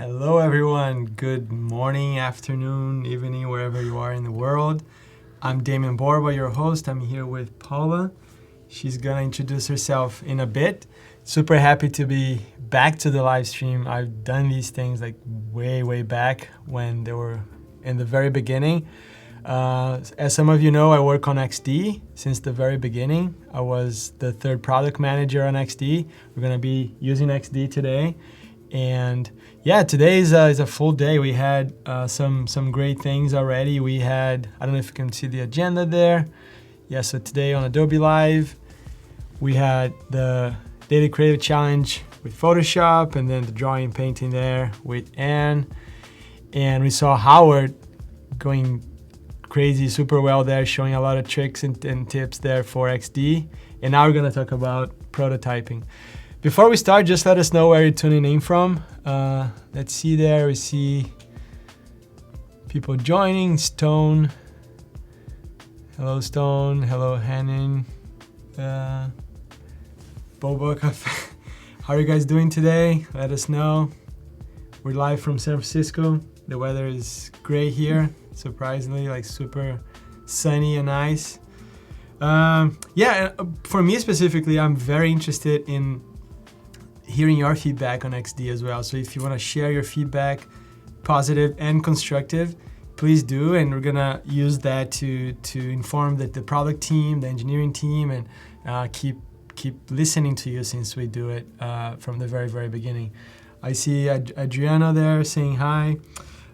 Hello everyone, good morning, afternoon, evening, wherever you are in the world. I'm Demian Borba, your host. I'm here with Paula. She's gonna introduce herself in a bit. Super happy to be back to the live stream. I've done these things like way back when they were in the very beginning. As some of you know, I work on XD since the very beginning. I was the third product manager on XD. We're gonna be using XD today. And yeah, today is a full day. We had some great things already. We had, I don't know if you can see the agenda there. Yeah, so today on Adobe Live, we had the Daily Creative Challenge with Photoshop, and then the drawing and painting there with Anne. And we saw Howard going crazy, super well there, showing a lot of tricks and tips there for XD. And now we're gonna talk about prototyping. Before we start, just let us know where you're tuning in from. Let's see there, we see people joining. Stone, hello Stone, hello Hannon, Boba Cafe. How are you guys doing today? Let us know. We're live from San Francisco. The weather is great here, surprisingly, like super sunny and nice. For me specifically, I'm very interested in hearing your feedback on XD as well. So if you want to share your feedback, positive and constructive, please do. And we're gonna use that to inform the product team, the engineering team, and keep listening to you since we do it from the very beginning. I see Adriano there saying hi.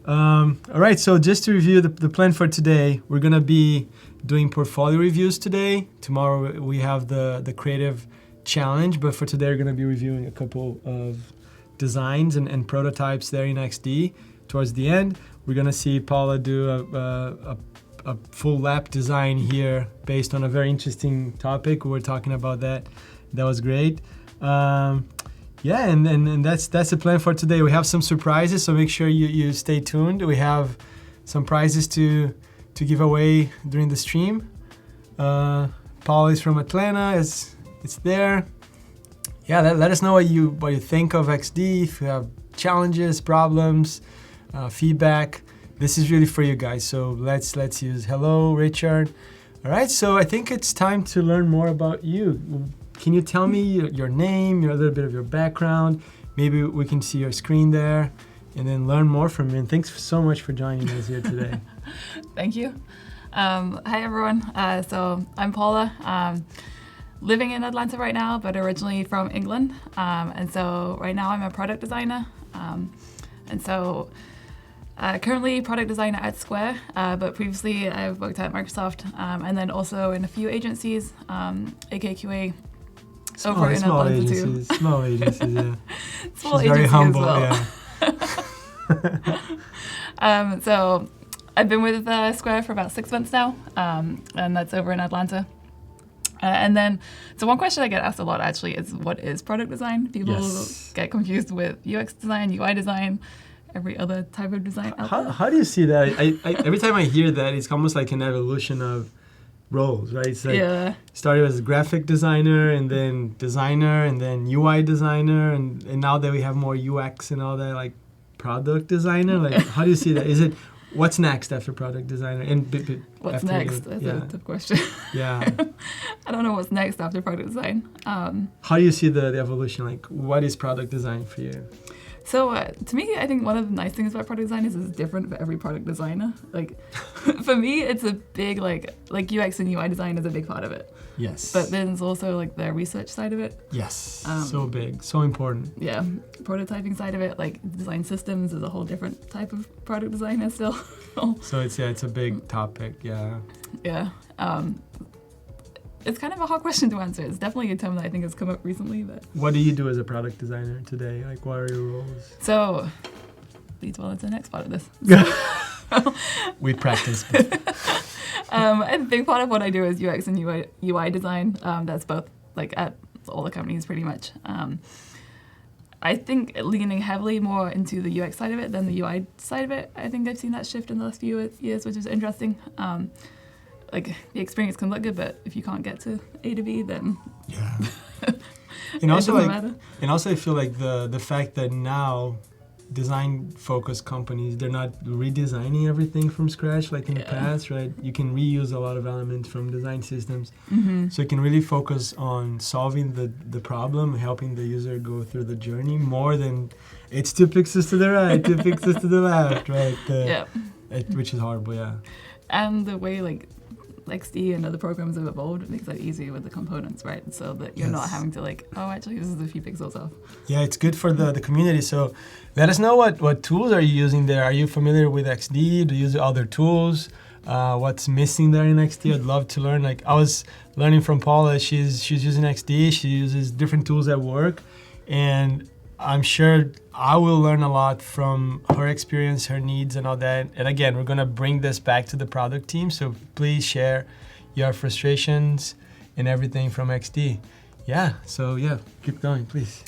All right, so just to review the plan for today, we're gonna be doing portfolio reviews today. Tomorrow we have the creative challenge, but for today we're going to be reviewing a couple of designs and prototypes there in XD. Towards the end, we're going to see Paula do a full lap design here based on a very interesting topic. We were talking about that. That was great. And that's the plan for today. We have some surprises, so make sure you stay tuned. We have some prizes to give away during the stream. Paula is from Atlanta. It's there. Yeah, let us know what you think of XD. If you have challenges, problems, feedback, this is really for you guys. So let's use hello, Richard. All right, so I think it's time to learn more about you. Can you tell me your name, a little bit of your background? Maybe we can see your screen there, and then learn more from you. And thanks so much for joining us here today. Thank you. Hi everyone. So I'm Paula. Living in Atlanta right now, but originally from England. And so right now I'm a product designer. Currently product designer at Square, but previously I've worked at Microsoft, and then also in a few agencies, AKQA, over in Atlanta too. Small agencies, yeah. Small She's very humble, as well. Yeah. So I've been with Square for about 6 months now, and that's over in Atlanta. So one question I get asked a lot actually is, what is product design? People get confused with UX design, UI design, every other type of design out there. How do you see that? I every time I hear that, it's almost like an evolution of roles, right? It's like started as a graphic designer, and then UI designer, and now that we have more UX and all that, like product designer. Like, how do you see that? Is it what's next after product designer? What's next? That's a tough question. Yeah. I don't know what's next after product design. How do you see the evolution? Like, what is product design for you? So to me, I think one of the nice things about product design is it's different for every product designer. Like, for me, it's a big, like UX and UI design is a big part of it. Yes. But then there's also like the research side of it. Yes. So big, so important. Yeah. Prototyping side of it, like design systems is a whole different type of product designer still. So it's a big topic, yeah. Yeah. It's kind of a hard question to answer. It's definitely a term that I think has come up recently. But what do you do as a product designer today? Like, what are your roles? So, leads well into the next part of this. We practice. A big part of what I do is UX and UI design. That's both like at all the companies pretty much. I think leaning heavily more into the UX side of it than the UI side of it. I think I've seen that shift in the last few years, which is interesting. Like, the experience can look good, but if you can't get to A to B, then yeah. And also, I feel like the fact that now design-focused companies, they're not redesigning everything from scratch like in the past, right? You can reuse a lot of elements from design systems. So you can really focus on solving the problem, helping the user go through the journey more than it's 2 pixels to the right, 2 pixels to the left, right? Which is horrible, yeah. And the way like XD and other programs have evolved, it makes that easier with the components, right? So that you're not having to like, oh, actually this is a few pixels off. Yeah, it's good for the community. So let us know what tools are you using there. Are you familiar with XD? Do you use other tools? What's missing there in XD? I'd love to learn. Like I was learning from Paula, she's using XD. She uses different tools at work, and I'm sure I will learn a lot from her experience, her needs, and all that. And again, we're gonna bring this back to the product team. So please share your frustrations and everything from XD. Keep going, please.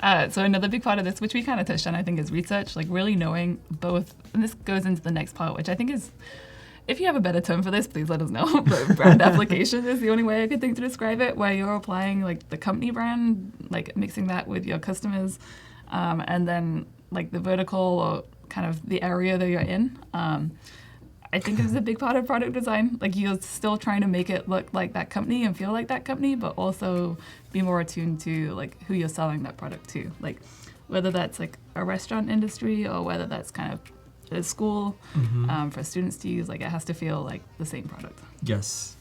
So another big part of this, which we kind of touched on, I think, is research. Like really knowing both, and this goes into the next part, which I think is, if you have a better term for this, please let us know. But brand application is the only way I could think to describe it, where you're applying like the company brand, like mixing that with your customers, and then like the vertical or kind of the area that you're in. I think is a big part of product design. Like you're still trying to make it look like that company and feel like that company, but also be more attuned to like who you're selling that product to. Like whether that's like a restaurant industry or whether that's kind of a school for students to use, like it has to feel like the same product. Yes.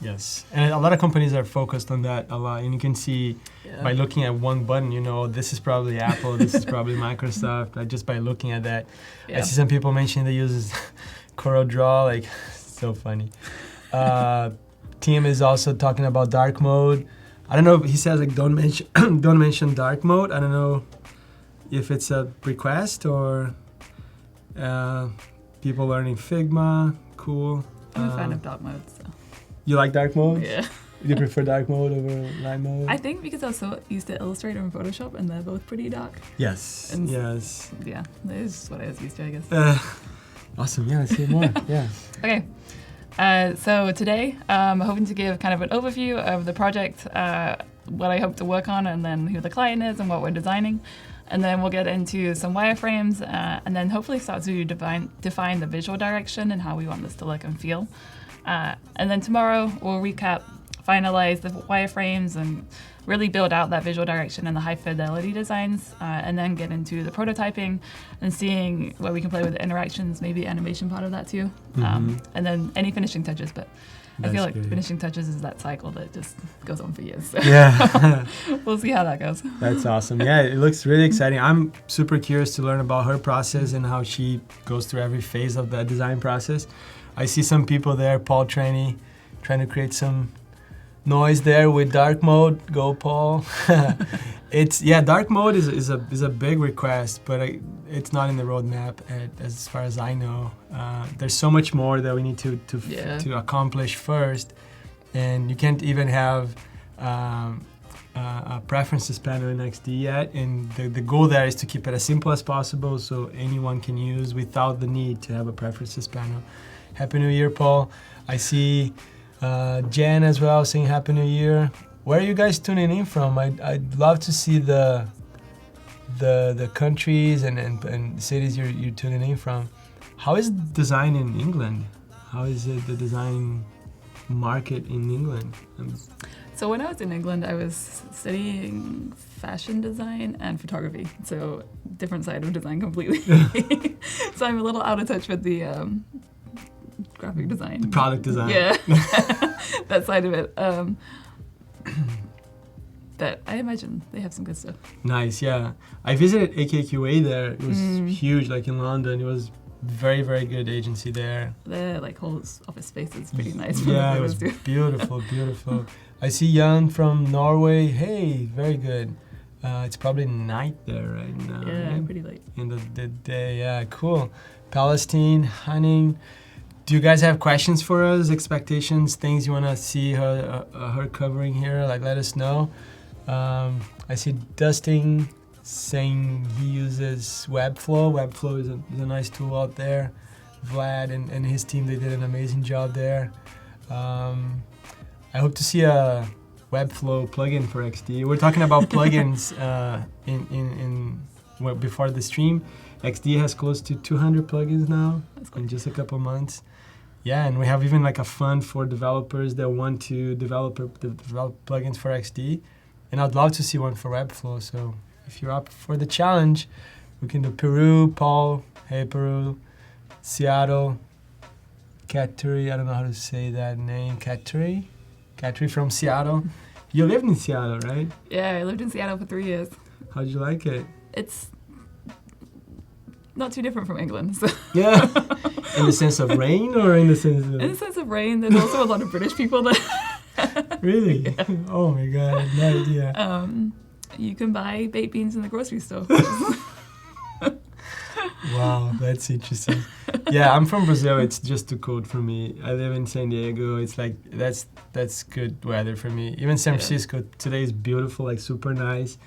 And a lot of companies are focused on that a lot. And you can see by looking at one button, this is probably Apple, this is probably Microsoft, like just by looking at that. I see some people mentioning they use CorelDRAW, like so funny. Tim is also talking about dark mode. I don't know, he says like don't mention dark mode. I don't know if it's a request or people learning Figma. Cool. I'm a fan of dark mode. So. You like dark mode? Yeah. You prefer dark mode over light mode? I think because I was so used to Illustrator and Photoshop, and they're both pretty dark. Yes. Yes. Yeah, that is what I was used to, I guess. Awesome. Yeah, let's hear more. Yeah. Okay. So today, I'm hoping to give kind of an overview of the project, what I hope to work on, and then who the client is and what we're designing. And then we'll get into some wireframes, and then hopefully start to define the visual direction and how we want this to look and feel. And then tomorrow we'll recap, finalize the wireframes, and really build out that visual direction and the high fidelity designs, and then get into the prototyping and seeing where we can play with the interactions, maybe animation part of that too. And then any finishing touches, but I feel like finishing touches is that cycle that just goes on for years. So we'll see how that goes. That's awesome. Yeah, it looks really exciting. I'm super curious to learn about her process and how she goes through every phase of the design process. I see some people there, Paul Traney, trying to create some noise there with dark mode. Go, Paul. Dark mode is a big request, but it's not in the roadmap as far as I know. There's so much more that we need to accomplish first, and you can't even have a preferences panel in XD yet. And the goal there is to keep it as simple as possible so anyone can use without the need to have a preferences panel. Happy New Year, Paul. I see Jen as well saying Happy New Year. Where are you guys tuning in from? I'd love to see the countries and cities you're tuning in from. How is design in England? How is it the design market in England? So when I was in England, I was studying fashion design and photography. So different side of design completely. So I'm a little out of touch with the graphic design. The product design. Yeah, that side of it. But I imagine they have some good stuff. Nice, yeah. I visited AKQA there. It was huge, like in London. It was very, very good agency there. The whole office space is pretty nice. Yeah, it was beautiful, beautiful. I see Jan from Norway. Hey, very good. It's probably night there right now. Yeah, right? pretty late. In the day, yeah, cool. Palestine, Hanning. Do you guys have questions for us? Expectations, things you want to see her covering here? Like, let us know. I see Dustin saying he uses Webflow. Webflow is a nice tool out there. Vlad and his team, they did an amazing job there. I hope to see a Webflow plugin for XD. We're talking about plugins before the stream. XD has close to 200 plugins now in just a couple months. Yeah, and we have even like a fund for developers that want to develop plugins for XD. And I'd love to see one for Webflow. So if you're up for the challenge, we can do Peru, Paul, hey Peru, Seattle, Katri, I don't know how to say that name, Katri from Seattle. You lived in Seattle, right? Yeah, I lived in Seattle for 3 years. How'd you like it? It's not too different from England. So. Yeah, in the sense of rain or in the sense of... In the sense of rain, there's also a lot of British people there. Really? Yeah. Oh my God, I had no idea. You can buy baked beans in the grocery store. Wow, that's interesting. Yeah, I'm from Brazil. It's just too cold for me. I live in San Diego. It's like, that's good weather for me. Even San Francisco, today is beautiful, like super nice,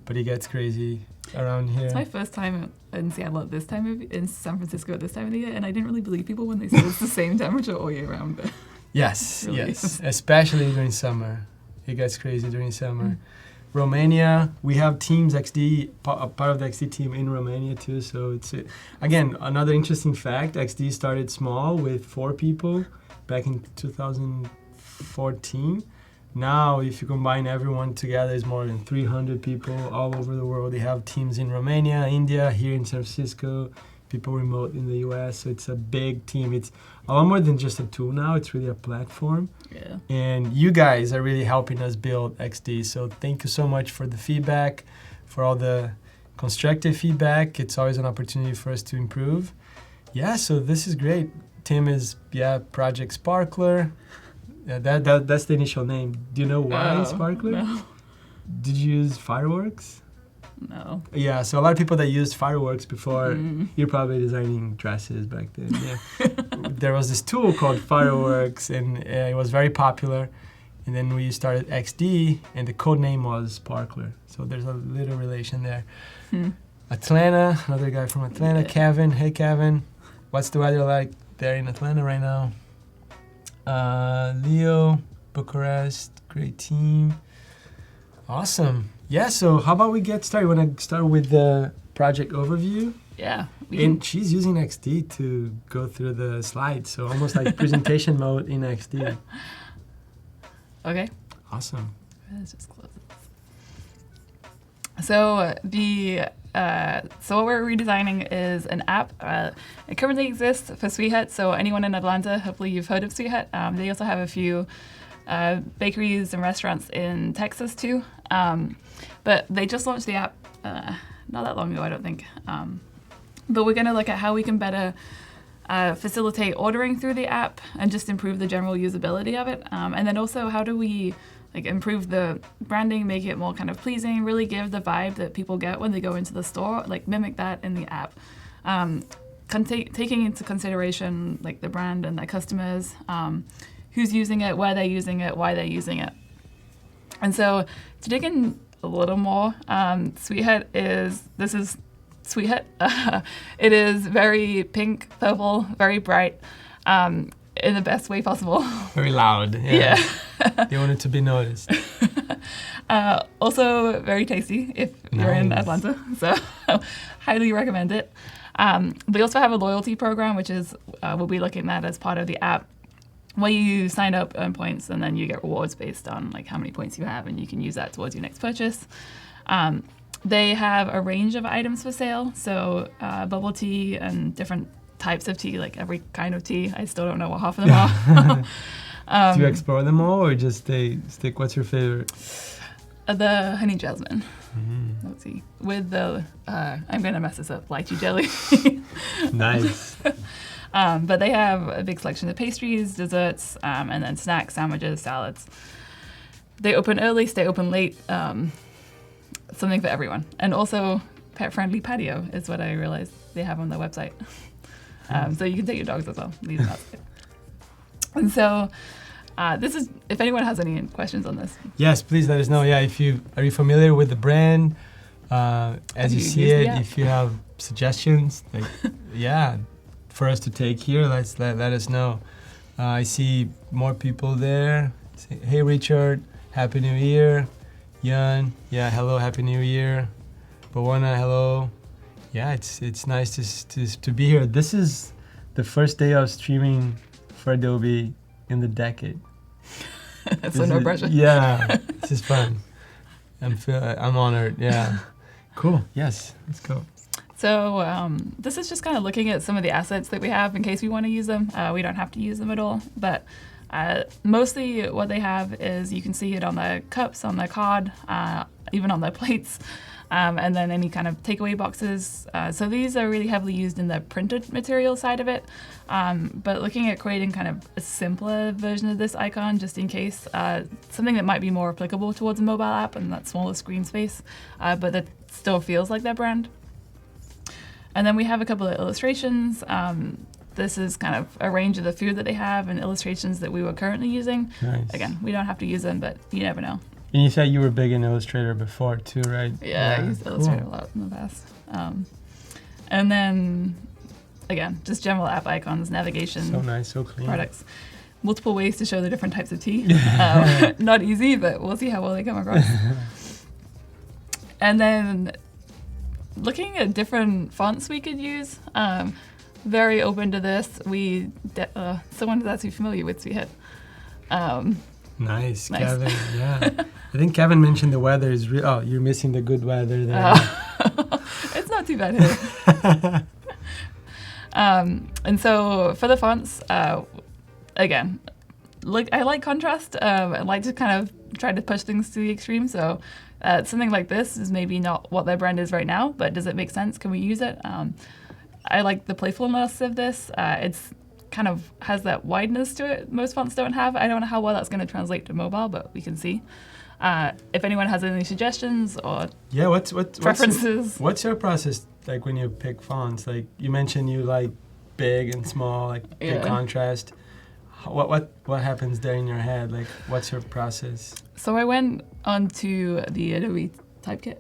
but it gets crazy around here. It's my first time in Seattle at this time of, in San Francisco at this time of the year, and I didn't really believe people when they said it's the same temperature all year round. But Yes, really yes, especially during summer. It gets crazy during summer. Romania, we have Teams XD, part of the XD team in Romania too. So it's, again, another interesting fact. XD started small with 4 people back in 2014. Now, if you combine everyone together, it's more than 300 people all over the world. They have teams in Romania, India, here in San Francisco, people remote in the US. So it's a big team. It's a lot more than just a tool now. It's really a platform. yeah. And you guys are really helping us build XD. So thank you so much for the feedback, for all the constructive feedback. It's always an opportunity for us to improve. Yeah, so this is great. Tim is, Project Sparkler. That's the initial name. Do you know why Sparkler? No. Did you use Fireworks? No. Yeah, so a lot of people that used Fireworks before, you're probably designing dresses back then. Yeah. There was this tool called Fireworks, and it was very popular. And then we started XD, and the code name was Sparkler. So there's a little relation there. Atlanta, another guy from Atlanta, Kevin. Hey, Kevin. What's the weather like there in Atlanta right now? Leo, Bucharest, great team. Awesome. Yeah, so how about we get started? Want to start with the project overview? Yeah. And she's using XD to go through the slides, so almost like presentation mode in XD. Okay. Awesome. Let's just close it. So what we're redesigning is an app. It currently exists for Sweet Hut, so anyone in Atlanta, hopefully you've heard of Sweet Hut. They also have a few bakeries and restaurants in Texas too. But they just launched the app not that long ago, I don't think. But we're going to look at how we can better facilitate ordering through the app and just improve the general usability of it. And then also, how do we improve the branding, make it more kind of pleasing, really give the vibe that people get when they go into the store, mimic that in the app. Taking into consideration the brand and their customers, who's using it, where they're using it, why they're using it. And so to dig in a little more, Sweet Hut is Sweet Hut. It is very pink, purple, very bright, in the best way possible. Very loud. Yeah. They want it to be noticed. Also very tasty if you're in Atlanta, so highly recommend it. We also have a loyalty program, which is we'll be looking at as part of the app, where you sign up, earn points, and then you get rewards based on how many points you have, and you can use that towards your next purchase. They have a range of items for sale, so bubble tea and different types of tea, every kind of tea. I still don't know what half of them are. Do you explore them all, or just stick? What's your favorite? The honey jasmine. Let's see. With the, I'm going to mess this up, lychee jelly. Nice. But they have a big selection of pastries, desserts, and then snacks, sandwiches, salads. They open early, stay open late, something for everyone. And also pet-friendly patio is what I realized they have on their website. So you can take your dogs as well, leave them outside. And so this is, if anyone has any questions on this. Yes, please let us know. Yeah, are you familiar with the brand? As you see it, if you have suggestions, for us to take here, let us know. I see more people there. Hey, Richard, Happy New Year. Yan, hello, Happy New Year. Bawana, hello. Yeah, it's nice to be here. This is the first day of streaming for Adobe in the decade. So no pressure. Yeah, this is fun. I'm honored. Yeah, cool. Yes, let's go. So this is just kind of looking at some of the assets that we have in case we want to use them. We don't have to use them at all, but mostly what they have is you can see it on the cups, on the card, even on the plates, and then any kind of takeaway boxes. So these are really heavily used in the printed material side of it. But looking at creating kind of a simpler version of this icon, just in case, something that might be more applicable towards a mobile app and that smaller screen space, but that still feels like their brand. And then we have a couple of illustrations. This is kind of a range of the food that they have and illustrations that we were currently using. Nice. Again, we don't have to use them, but you never know. And you said you were big in Illustrator before too, right? Yeah, I used Illustrator a lot in the past. And then, again, just general app icons, navigation. So nice, so clean. Products. Multiple ways to show the different types of tea. Not easy, but we'll see how well they come across. And then looking at different fonts we could use. Very open to this. Someone that's actually familiar with Sweet Hit. Nice, Kevin. Yeah, I think Kevin mentioned the weather is real. Oh, you're missing the good weather there. It's not too bad here. And so for the fonts, again, I like contrast. I like to kind of try to push things to the extreme. So something like this is maybe not what their brand is right now, but does it make sense? Can we use it? I like the playfulness of this. It's kind of has that wideness to it most fonts don't have. I don't know how well that's going to translate to mobile, but we can see. If anyone has any suggestions or preferences. What's your process like when you pick fonts? Like you mentioned you like big and small, like big contrast. What happens there in your head? Like what's your process? So I went onto the Adobe Typekit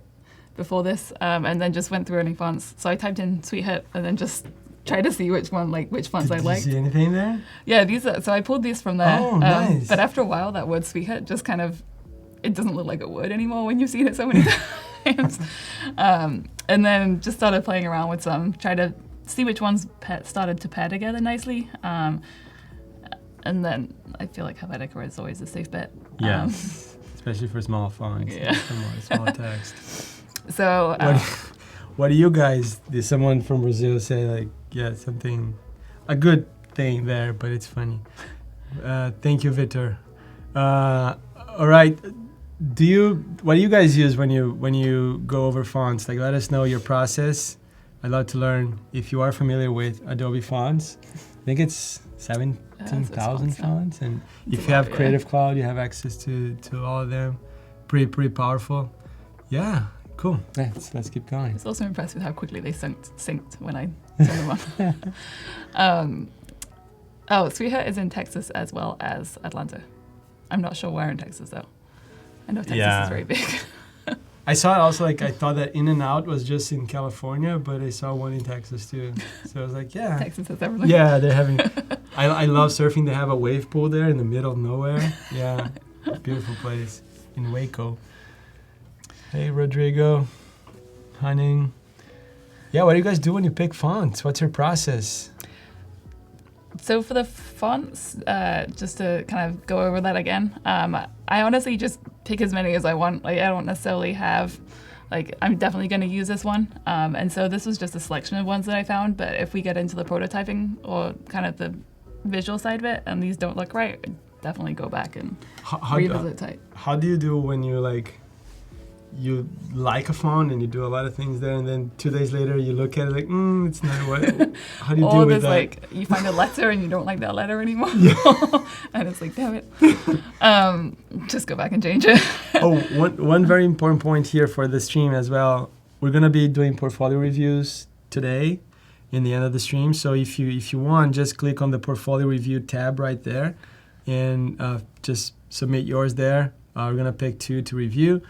before this and then just went through any fonts. So I typed in Sweet Hit and then just try to see which fonts I liked. Did you see anything there? Yeah, so I pulled these from there. Oh, nice. But after a while, that word Sweet Hit just kind of, it doesn't look like a word anymore when you've seen it so many times. And then just started playing around with some, try to see which ones started to pair together nicely. And then I feel like Helvetica is always a safe bet. Yeah, especially for small fonts. Yeah. Small text. So... what do you guys, did someone from Brazil say like, yeah, something, a good thing there, but it's funny. Thank you, Vitor. All right, what do you guys use when you go over fonts? Like, let us know your process. I'd love to learn if you are familiar with Adobe fonts. I think it's 17,000 fonts, and if you have Creative Cloud, you have access to all of them. Pretty powerful. Yeah. Cool. Let's keep going. I was also impressed with how quickly they synced when I turned them on. Sweet Hit is in Texas as well as Atlanta. I'm not sure where in Texas though. I know Texas is very big. I saw it also, like I thought that In and Out was just in California, but I saw one in Texas too. So I was like, yeah. Texas has everything. Yeah, they're having. I love surfing. They have a wave pool there in the middle of nowhere. Yeah, beautiful place in Waco. Hey, Rodrigo, Hunting. Yeah, what do you guys do when you pick fonts? What's your process? So for the fonts, just to kind of go over that again, I honestly just pick as many as I want. Like I don't necessarily have, like I'm definitely going to use this one. And so this was just a selection of ones that I found. But if we get into the prototyping or kind of the visual side of it, and these don't look right, definitely go back and revisit type. How do you do when you you like a font and you do a lot of things there, and then 2 days later you look at it like, it's not what. How do you deal with that? Like you find a letter and you don't like that letter anymore, and it's like, damn it. Just go back and change it. One very important point here for the stream as well. We're gonna be doing portfolio reviews today in the end of the stream. So if you want, just click on the portfolio review tab right there, and just submit yours there. We're gonna pick 2 to review.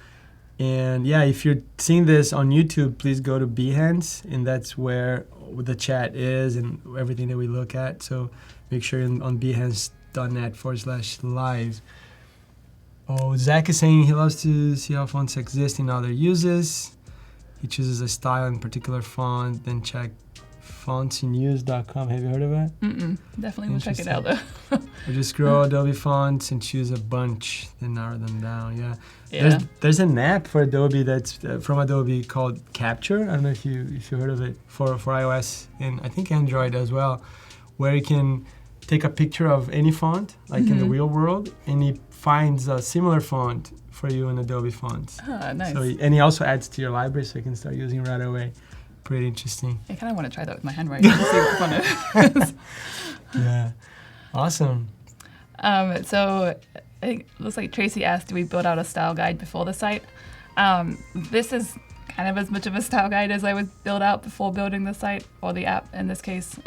And yeah, if you're seeing this on YouTube, please go to Behance, and that's where the chat is and everything that we look at. So make sure you're on behance.net/live. Oh, Zach is saying he loves to see how fonts exist in other uses. He chooses a style in particular font, then check fontsinuse.com. Have you heard of it? Definitely will check it out though. Or just scroll Adobe fonts and choose a bunch, then narrow them down. Yeah. There's an app for Adobe that's from Adobe called Capture. I don't know if you heard of it, for iOS and I think Android as well, where you can take a picture of any font, like in the real world, and it finds a similar font for you in Adobe fonts. Ah, nice. So, and he also adds to your library, so you can start using right away. Pretty interesting. I kind of want to try that with my handwriting and see what fun it is. Yeah, awesome. So I think it looks like Tracy asked, do we build out a style guide before the site? This is kind of as much of a style guide as I would build out before building the site, or the app in this case.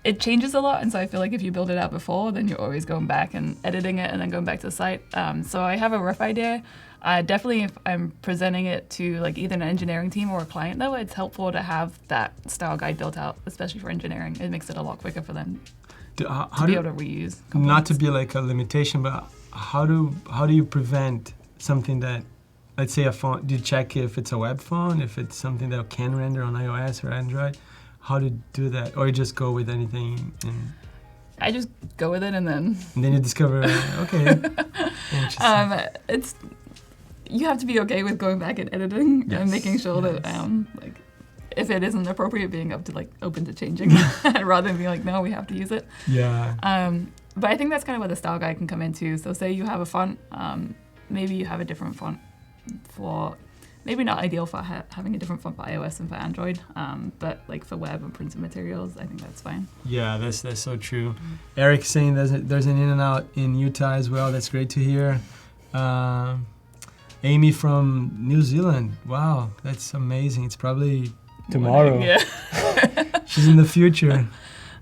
It changes a lot, and so I feel like if you build it out before, then you're always going back and editing it and then going back to the site. So I have a rough idea. Definitely if I'm presenting it to like either an engineering team or a client though, it's helpful to have that style guide built out, especially for engineering. It makes it a lot quicker for them to be able to reuse components. Not to be like a limitation, but how do you prevent something that, let's say a font, do you check if it's a web font, if it's something that can render on iOS or Android? How to do that? Or you just go with anything? I just go with it and then you discover, okay, interesting. You have to be okay with going back and editing and making sure that like if it isn't appropriate, being up to like open to changing rather than being like, no, we have to use it. Yeah. But I think that's kind of where the style guide can come into. So say you have a font, maybe you have a different font for, maybe not ideal for having a different font for iOS and for Android, but like for web and printed materials, I think that's fine. Yeah, that's so true. Eric's saying there's an in and out in Utah as well. That's great to hear. Amy from New Zealand. Wow, that's amazing. It's probably tomorrow. Yeah. She's in the future.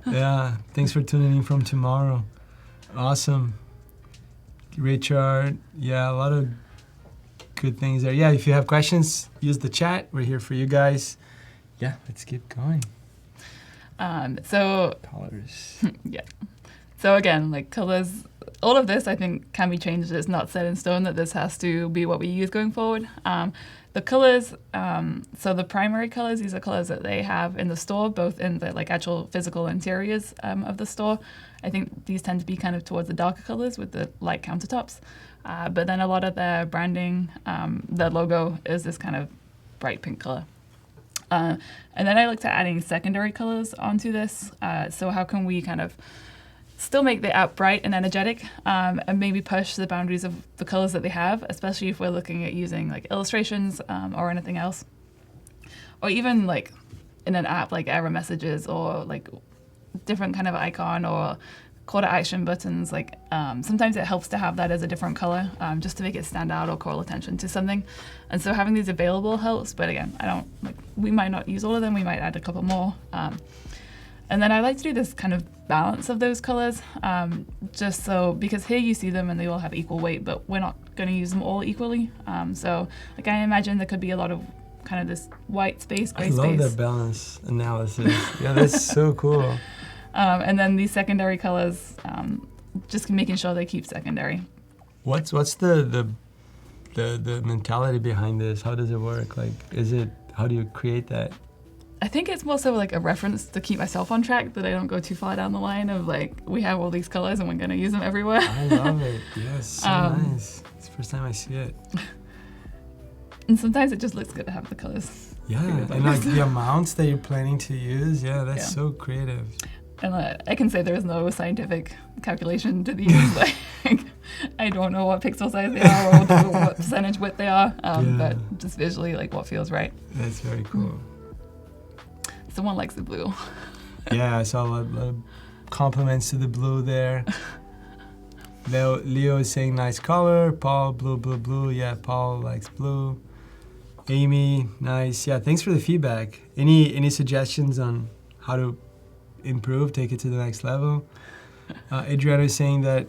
Yeah, thanks for tuning in from tomorrow. Awesome. Richard, yeah, a lot of good things there. Yeah, if you have questions, use the chat. We're here for you guys. Yeah, let's keep going. Colors. Yeah. So again, like colors, all of this I think can be changed. It's not set in stone that this has to be what we use going forward. The colors, so the primary colors, these are colors that they have in the store, both in the like actual physical interiors of the store. I think these tend to be kind of towards the darker colors with the light countertops. But then a lot of their branding, their logo is this kind of bright pink color. And then I looked at adding secondary colors onto this. So how can we kind of still make the app bright and energetic, and maybe push the boundaries of the colors that they have, especially if we're looking at using like illustrations or anything else. Or even like in an app like error messages or like different kind of icon or call to action buttons. Like sometimes it helps to have that as a different color just to make it stand out or call attention to something. And so having these available helps, but again, we might not use all of them, we might add a couple more. And then I like to do this kind of balance of those colors, just so, because here you see them and they all have equal weight, but we're not going to use them all equally. So like I imagine there could be a lot of kind of this white space, gray space. I love that balance analysis. Yeah, that's so cool. And then these secondary colors, just making sure they keep secondary. What's the mentality behind this? How does it work? Like, how do you create that? I think it's more so like a reference to keep myself on track, that I don't go too far down the line of like, we have all these colors and we're going to use them everywhere. I love it. Yes, so nice. It's the first time I see it. And sometimes it just looks good to have the colors. Yeah, and like the amounts that you're planning to use, that's so creative. And I can say there is no scientific calculation to these. Like, I don't know what pixel size they are or what percentage width they are, but just visually, like what feels right. That's very cool. Someone likes the blue. Yeah, I saw a lot of compliments to the blue there. Leo is saying nice color. Paul, blue. Yeah, Paul likes blue. Amy, nice. Yeah, thanks for the feedback. Any suggestions on how to improve, take it to the next level? Adriana is saying that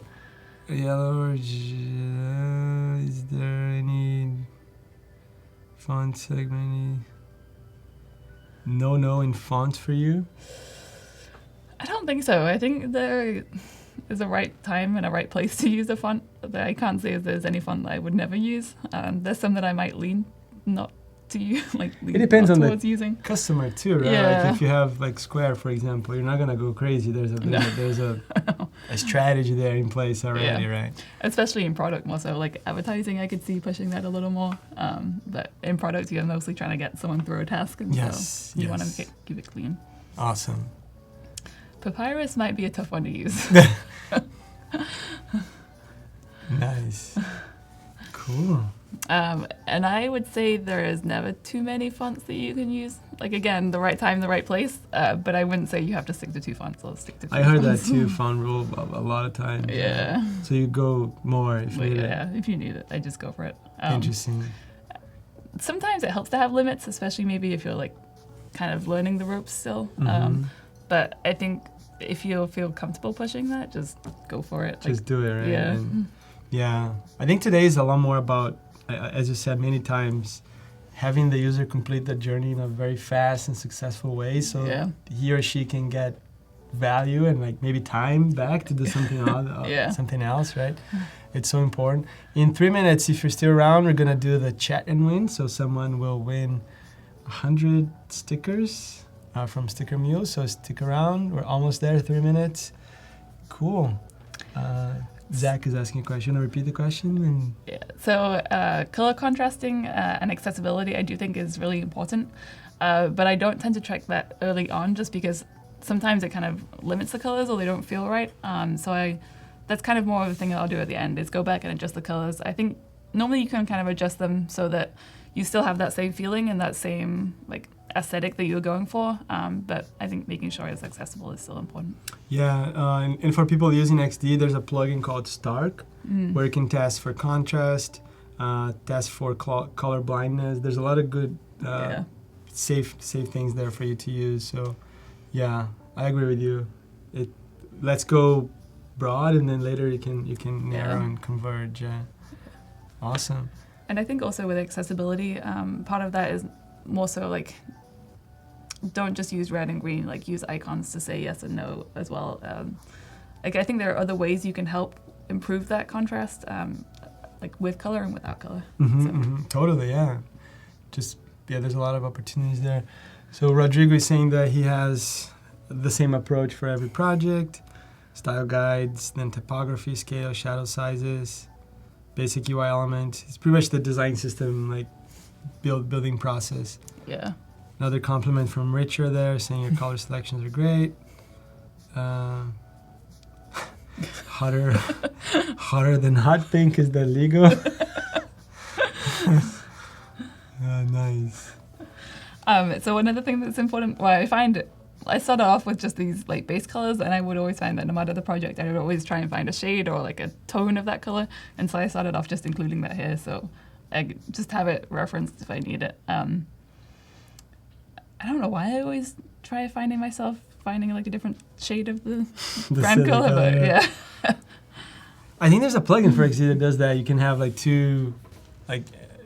yellow, is there any font segment? No in font for you? I don't think so. I think there is a right time and a right place to use a font. I can't say there's any font that I would never use. There's some that I might lean not do you like It depends on towards the using? customer too, right? Yeah. Like if you have like Square, for example, you're not gonna go crazy. There's a strategy there in place already, right? Especially in product more so. Like advertising, I could see pushing that a little more. But in product, you're mostly trying to get someone through a task, and so you want to keep it clean. Awesome. Papyrus might be a tough one to use. Nice. Cool. And I would say there is never too many fonts that you can use. Like again, the right time, the right place. But I wouldn't say you have to stick to 2 fonts. I'll stick to 3 I heard fonts. that too, font rule a lot of times. Yeah. So you go more if you need it. Yeah, if you need it, I just go for it. Interesting. Sometimes it helps to have limits, especially maybe if you're like kind of learning the ropes still. Mm-hmm. But I think if you feel comfortable pushing that, just go for it. Just do it, right? Yeah. And yeah. I think today is a lot more about, as you said many times, having the user complete the journey in a very fast and successful way, so he or she can get value and like maybe time back to do something something else, right? It's so important. In 3 minutes, if you're still around, we're gonna do the chat and win. So someone will win 100 stickers from Sticker Mule. So stick around. We're almost there. 3 minutes. Cool. Zach is asking a question. I'll repeat the question. So color contrasting and accessibility, I do think is really important. But I don't tend to track that early on, just because sometimes it kind of limits the colors or they don't feel right. That's kind of more of a thing that I'll do at the end, is go back and adjust the colors. I think normally you can kind of adjust them so that you still have that same feeling and that same like aesthetic that you were going for. But I think making sure it's accessible is still important. Yeah, and for people using XD, there's a plugin called Stark, where you can test for contrast, test for color blindness. There's a lot of good, safe things there for you to use. So, yeah, I agree with you. Let's go broad, and then later you can narrow and converge. Awesome. And I think also with accessibility, part of that is more so like, don't just use red and green, like use icons to say yes and no as well. Like I think there are other ways you can help improve that contrast, like with color and without color. Totally, yeah. There's a lot of opportunities there. So Rodrigo is saying that he has the same approach for every project: style guides, then typography, scale, shadow sizes, basic UI element. It's pretty much the design system, like building process. Yeah. Another compliment from Richard there, saying your color selections are great. Hotter than hot pink, is that legal? Nice. So another thing that's important, I started off with just these like base colors, and I would always find that no matter the project, I would always try and find a shade or like a tone of that color. And so I started off just including that here, so I just have it referenced if I need it. I don't know why I always try finding like a different shade of the brand color, but yeah. I think there's a plugin for XD that does that. You can have like 2, like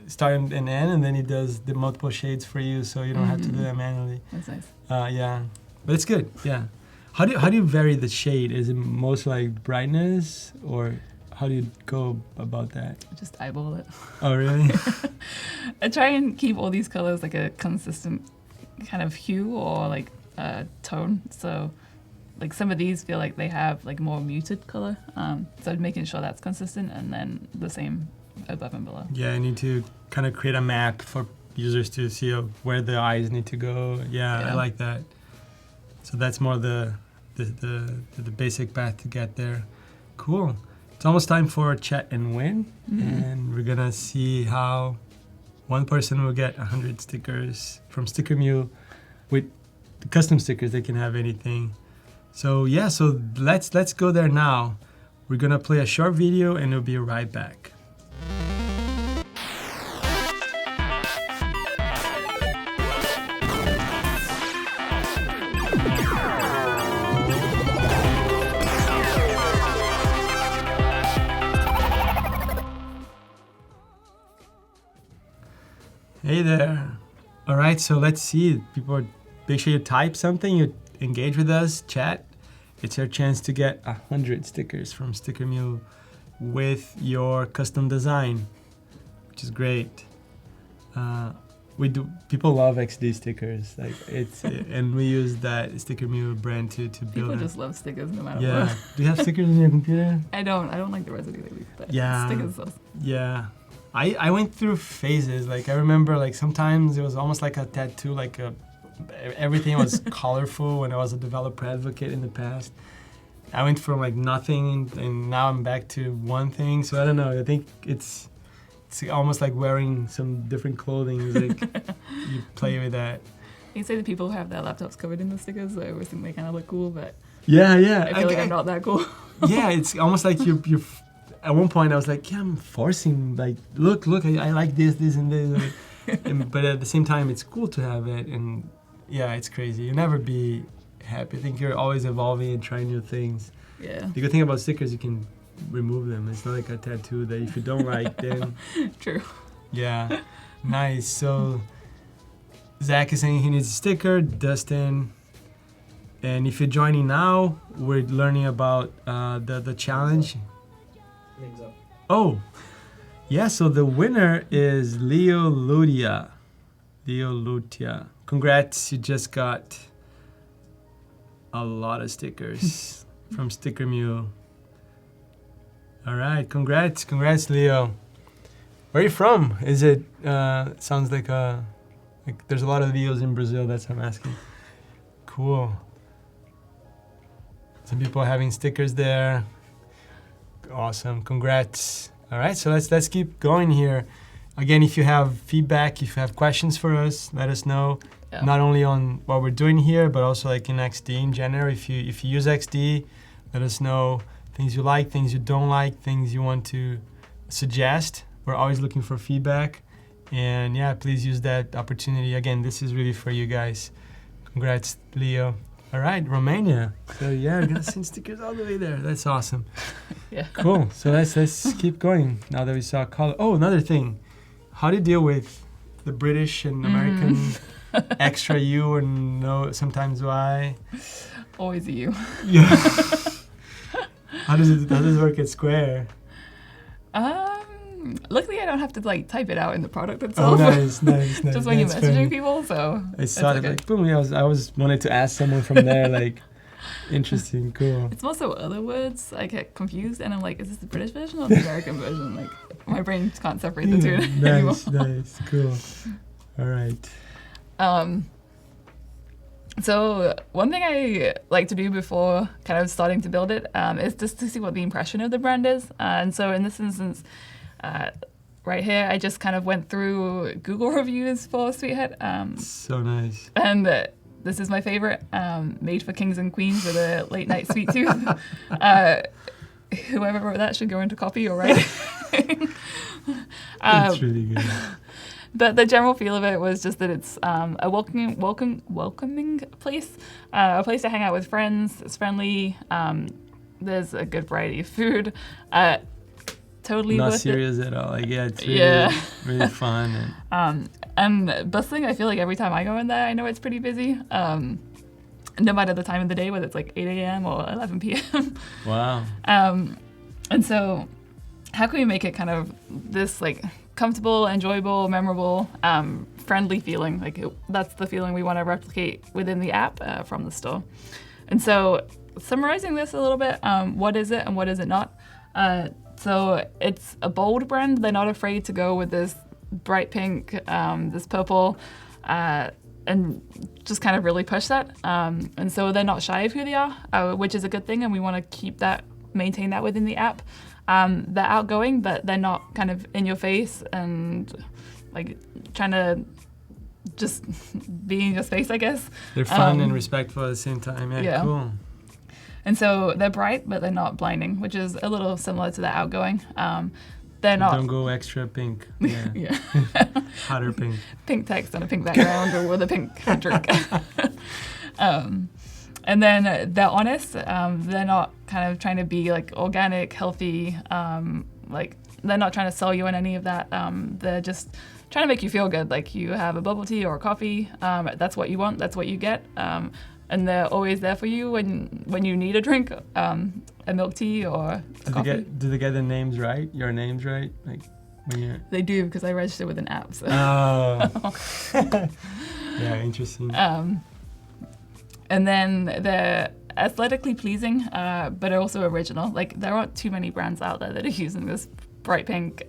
start and end, and then it does the multiple shades for you, so you don't have to do that manually. That's nice. Yeah, but it's good. Yeah. How do you vary the shade? Is it most like brightness, or how do you go about that? Just eyeball it. Oh, really? I try and keep all these colors like a consistent kind of hue or like tone. So like some of these feel like they have like more muted color. So making sure that's consistent, and then the same above and below. Yeah, I need to kind of create a map for users to see where the eyes need to go. Yeah, I like that. So that's more the basic path to get there. Cool. It's almost time for chat and win, and we're gonna see how one person will get 100 stickers from Sticker Mule. With the custom stickers, they can have anything. So yeah, so let's go there now. We're gonna play a short video, and we'll be right back. Hey there. All right, so let's see. Make sure you type something, you engage with us, chat. It's your chance to get 100 stickers from Sticker Mule with your custom design, which is great. we do. People love XD stickers. Like and we use that Sticker Mule brand to build. People just love stickers no matter Yeah. what. Do you have stickers on your computer? I don't like the residue they leave, but Yeah. stickers are Yeah. I went through phases. Like I remember, like sometimes it was almost like a tattoo. Like everything was colorful when I was a developer advocate in the past. I went from like nothing, and now I'm back to one thing. So I don't know. I think it's almost like wearing some different clothing. It's like you play with that. You say the people who have their laptops covered in the stickers, I always think they kind of look cool, but Yeah. I feel like I'm not that cool. Yeah, it's almost like you're. At one point, I was like, yeah, I'm forcing. Like, look, I like this, and this. But at the same time, it's cool to have it, and yeah, it's crazy. You'll never be happy. I think you're always evolving and trying new things. Yeah. The good thing about stickers, you can remove them. It's not like a tattoo that if you don't like, then... True. Yeah. Nice. So Zach is saying he needs a sticker. Dustin. And if you're joining now, we're learning about the challenge. Rings up. Oh, yeah. So the winner is Leo Lutia. Congrats. You just got a lot of stickers from Sticker Mule. All right. Congrats, Leo. Where are you from? Is it, sounds like there's a lot of Leos in Brazil. That's what I'm asking. Cool. Some people are having stickers there. Awesome. Congrats. All right. So let's keep going here. Again, if you have feedback, if you have questions for us, let us know. Yeah. Not only on what we're doing here, but also like in XD in general. If you use XD, let us know things you like, things you don't like, things you want to suggest. We're always looking for feedback. And yeah, please use that opportunity. Again, this is really for you guys. Congrats, Leo. All right, Romania. So yeah, we're gonna send stickers all the way there. That's awesome. Yeah. Cool. So let's keep going now that we saw color. Oh, another thing. How do you deal with the British and American extra U and no sometimes Y? Always a you. Yeah. How does it work at Square? Luckily, I don't have to like type it out in the product Oh, itself. nice. Just when you're That's messaging funny. people, so I saw it okay. like boom. Yeah, I was wanted to ask someone from there like, interesting, cool. It's also other words. I get confused, and I'm like, is this the British version or the American version? Like, my brain can't separate the two anymore. Nice, cool. All right. So one thing I like to do before kind of starting to build it is just to see what the impression of the brand is. And so in this instance, right here, I just kind of went through Google reviews for Sweethead. So nice. And this is my favorite, made for kings and queens with a late night sweet tooth. Whoever wrote that should go into copy or writing. It's really good. The general feel of it was just that it's a welcoming place, a place to hang out with friends. It's friendly. There's a good variety of food. Totally Not worth serious at all. Like, yeah, it's really, Yeah. really fun. And bustling, I feel like every time I go in there, I know it's pretty busy. No matter the time of the day, whether it's like 8 a.m. or 11 p.m. Wow. And so how can we make it kind of this like comfortable, enjoyable, memorable, friendly feeling? Like that's the feeling we want to replicate within the app from the store. And so summarizing this a little bit, what is it and what is it not? So it's a bold brand. They're not afraid to go with this bright pink, this purple, and just kind of really push that. And so they're not shy of who they are, which is a good thing, and we want to keep that, maintain that within the app. They're outgoing, but they're not kind of in your face and like trying to just be in your space, I guess. They're fun and respectful at the same time. Yeah, cool. And so they're bright, but they're not blinding, which is a little similar to the outgoing. They're not. Don't go extra pink. Yeah. Yeah. Hotter pink. Pink text on a pink background or with a pink drink. And then they're honest. They're not kind of trying to be like organic, healthy. Like they're not trying to sell you on any of that. They're just trying to make you feel good. Like you have a bubble tea or a coffee. That's what you want. That's what you get. And they're always there for you when you need a drink, a milk tea or a coffee. Do they get the names right? Your names right? Like when you're... They do, because I register with an app. So. Oh. Yeah, interesting. And then they're aesthetically pleasing, but also original. Like, there aren't too many brands out there that are using this bright pink.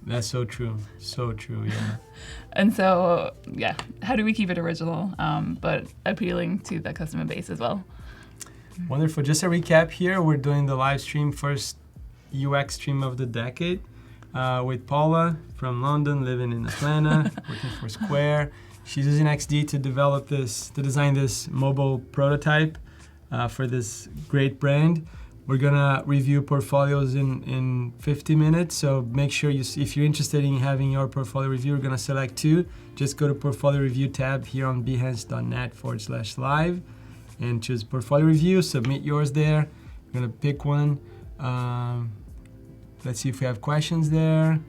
That's so true. So true, yeah. And so, yeah, how do we keep it original, but appealing to the customer base as well? Wonderful. Just a recap here, we're doing the live stream, first UX stream of the decade, with Paula from London, living in Atlanta, working for Square. She's using XD to design this mobile prototype for this great brand. We're gonna review portfolios in 50 minutes, so make sure if you're interested in having your portfolio review, we're gonna select 2. Just go to Portfolio Review tab here on behance.net/live and choose Portfolio Review, submit yours there. We're gonna pick one. Let's see if we have questions there.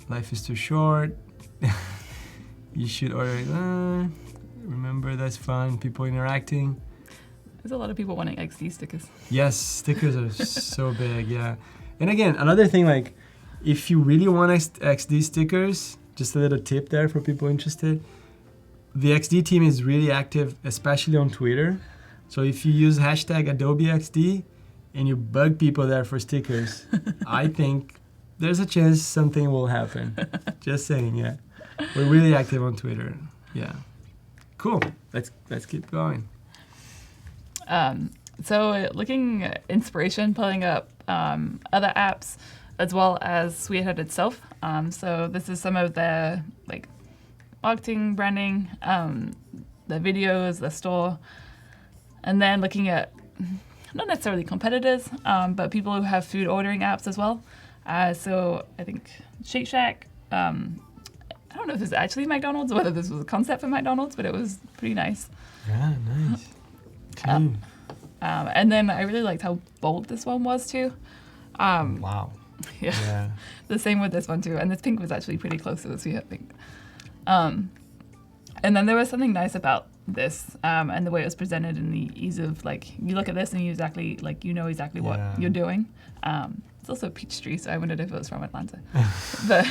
Life is too short. You should order it. Remember, that's fun. People interacting. There's a lot of people wanting XD stickers. Yes, stickers are so big, yeah. And again, another thing, like, if you really want XD stickers, just a little tip there for people interested. The XD team is really active, especially on Twitter. So if you use hashtag Adobe XD and you bug people there for stickers, I think there's a chance something will happen. Just saying, yeah. We're really active on Twitter, yeah. Cool, let's keep going. So looking at inspiration, pulling up other apps, as well as Sweetheart itself. So this is some of their like marketing, branding, the videos, the store, and then looking at not necessarily competitors, but people who have food ordering apps as well. So I think Shake Shack. I don't know if this is actually McDonald's or whether this was a concept for McDonald's, but it was pretty nice. Yeah, nice. Clean. And then I really liked how bold this one was too. Wow. Yeah. The same with this one too. And this pink was actually pretty close to the Sweetheart pink. And then there was something nice about this and the way it was presented and the ease of, like, you look at this and you know exactly what you're doing. It's also Peachtree, so I wondered if it was from Atlanta. But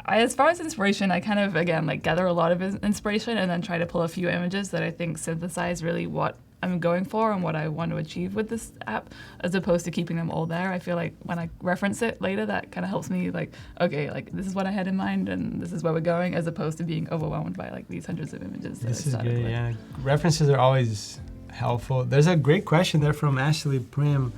as far as inspiration, I kind of, again, like, gather a lot of inspiration and then try to pull a few images that I think synthesize really what I'm going for and what I want to achieve with this app, as opposed to keeping them all there. I feel like when I reference it later, that kind of helps me, like, okay, like, this is what I had in mind and this is where we're going, as opposed to being overwhelmed by, like, these hundreds of images that I started with. Yeah. References are always helpful. There's a great question there from Ashley Prim.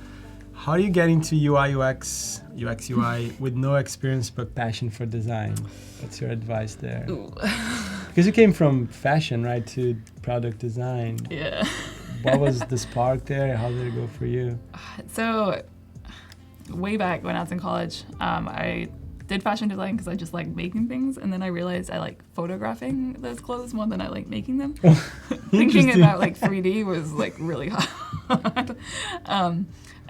How do you get into UI, UX, UI with no experience but passion for design? What's your advice there? Because you came from fashion, right, to product design. Yeah. What was the spark there? How did it go for you? So, way back when I was in college, I did fashion design because I just like making things, and then I realized I like photographing those clothes more than I like making them. Thinking about like 3D was like really hard.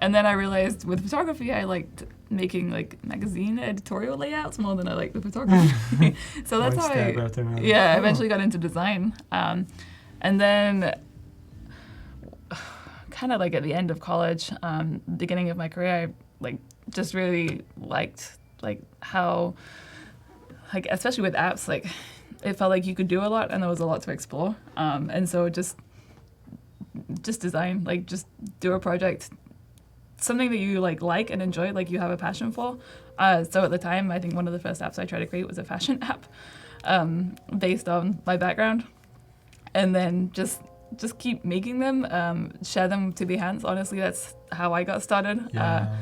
And then I realized with photography, I liked making like magazine editorial layouts more than I liked the photography. So that's how I eventually got into design. And then kind of like at the end of college, beginning of my career, I like just really liked like how, like, especially with apps, like it felt like you could do a lot and there was a lot to explore. And so just design, like just do a project, something that you like and enjoy, like you have a passion for. So at the time, I think one of the first apps I tried to create was a fashion app based on my background. And then just keep making them, share them to Behance. Honestly, that's how I got started. Yeah.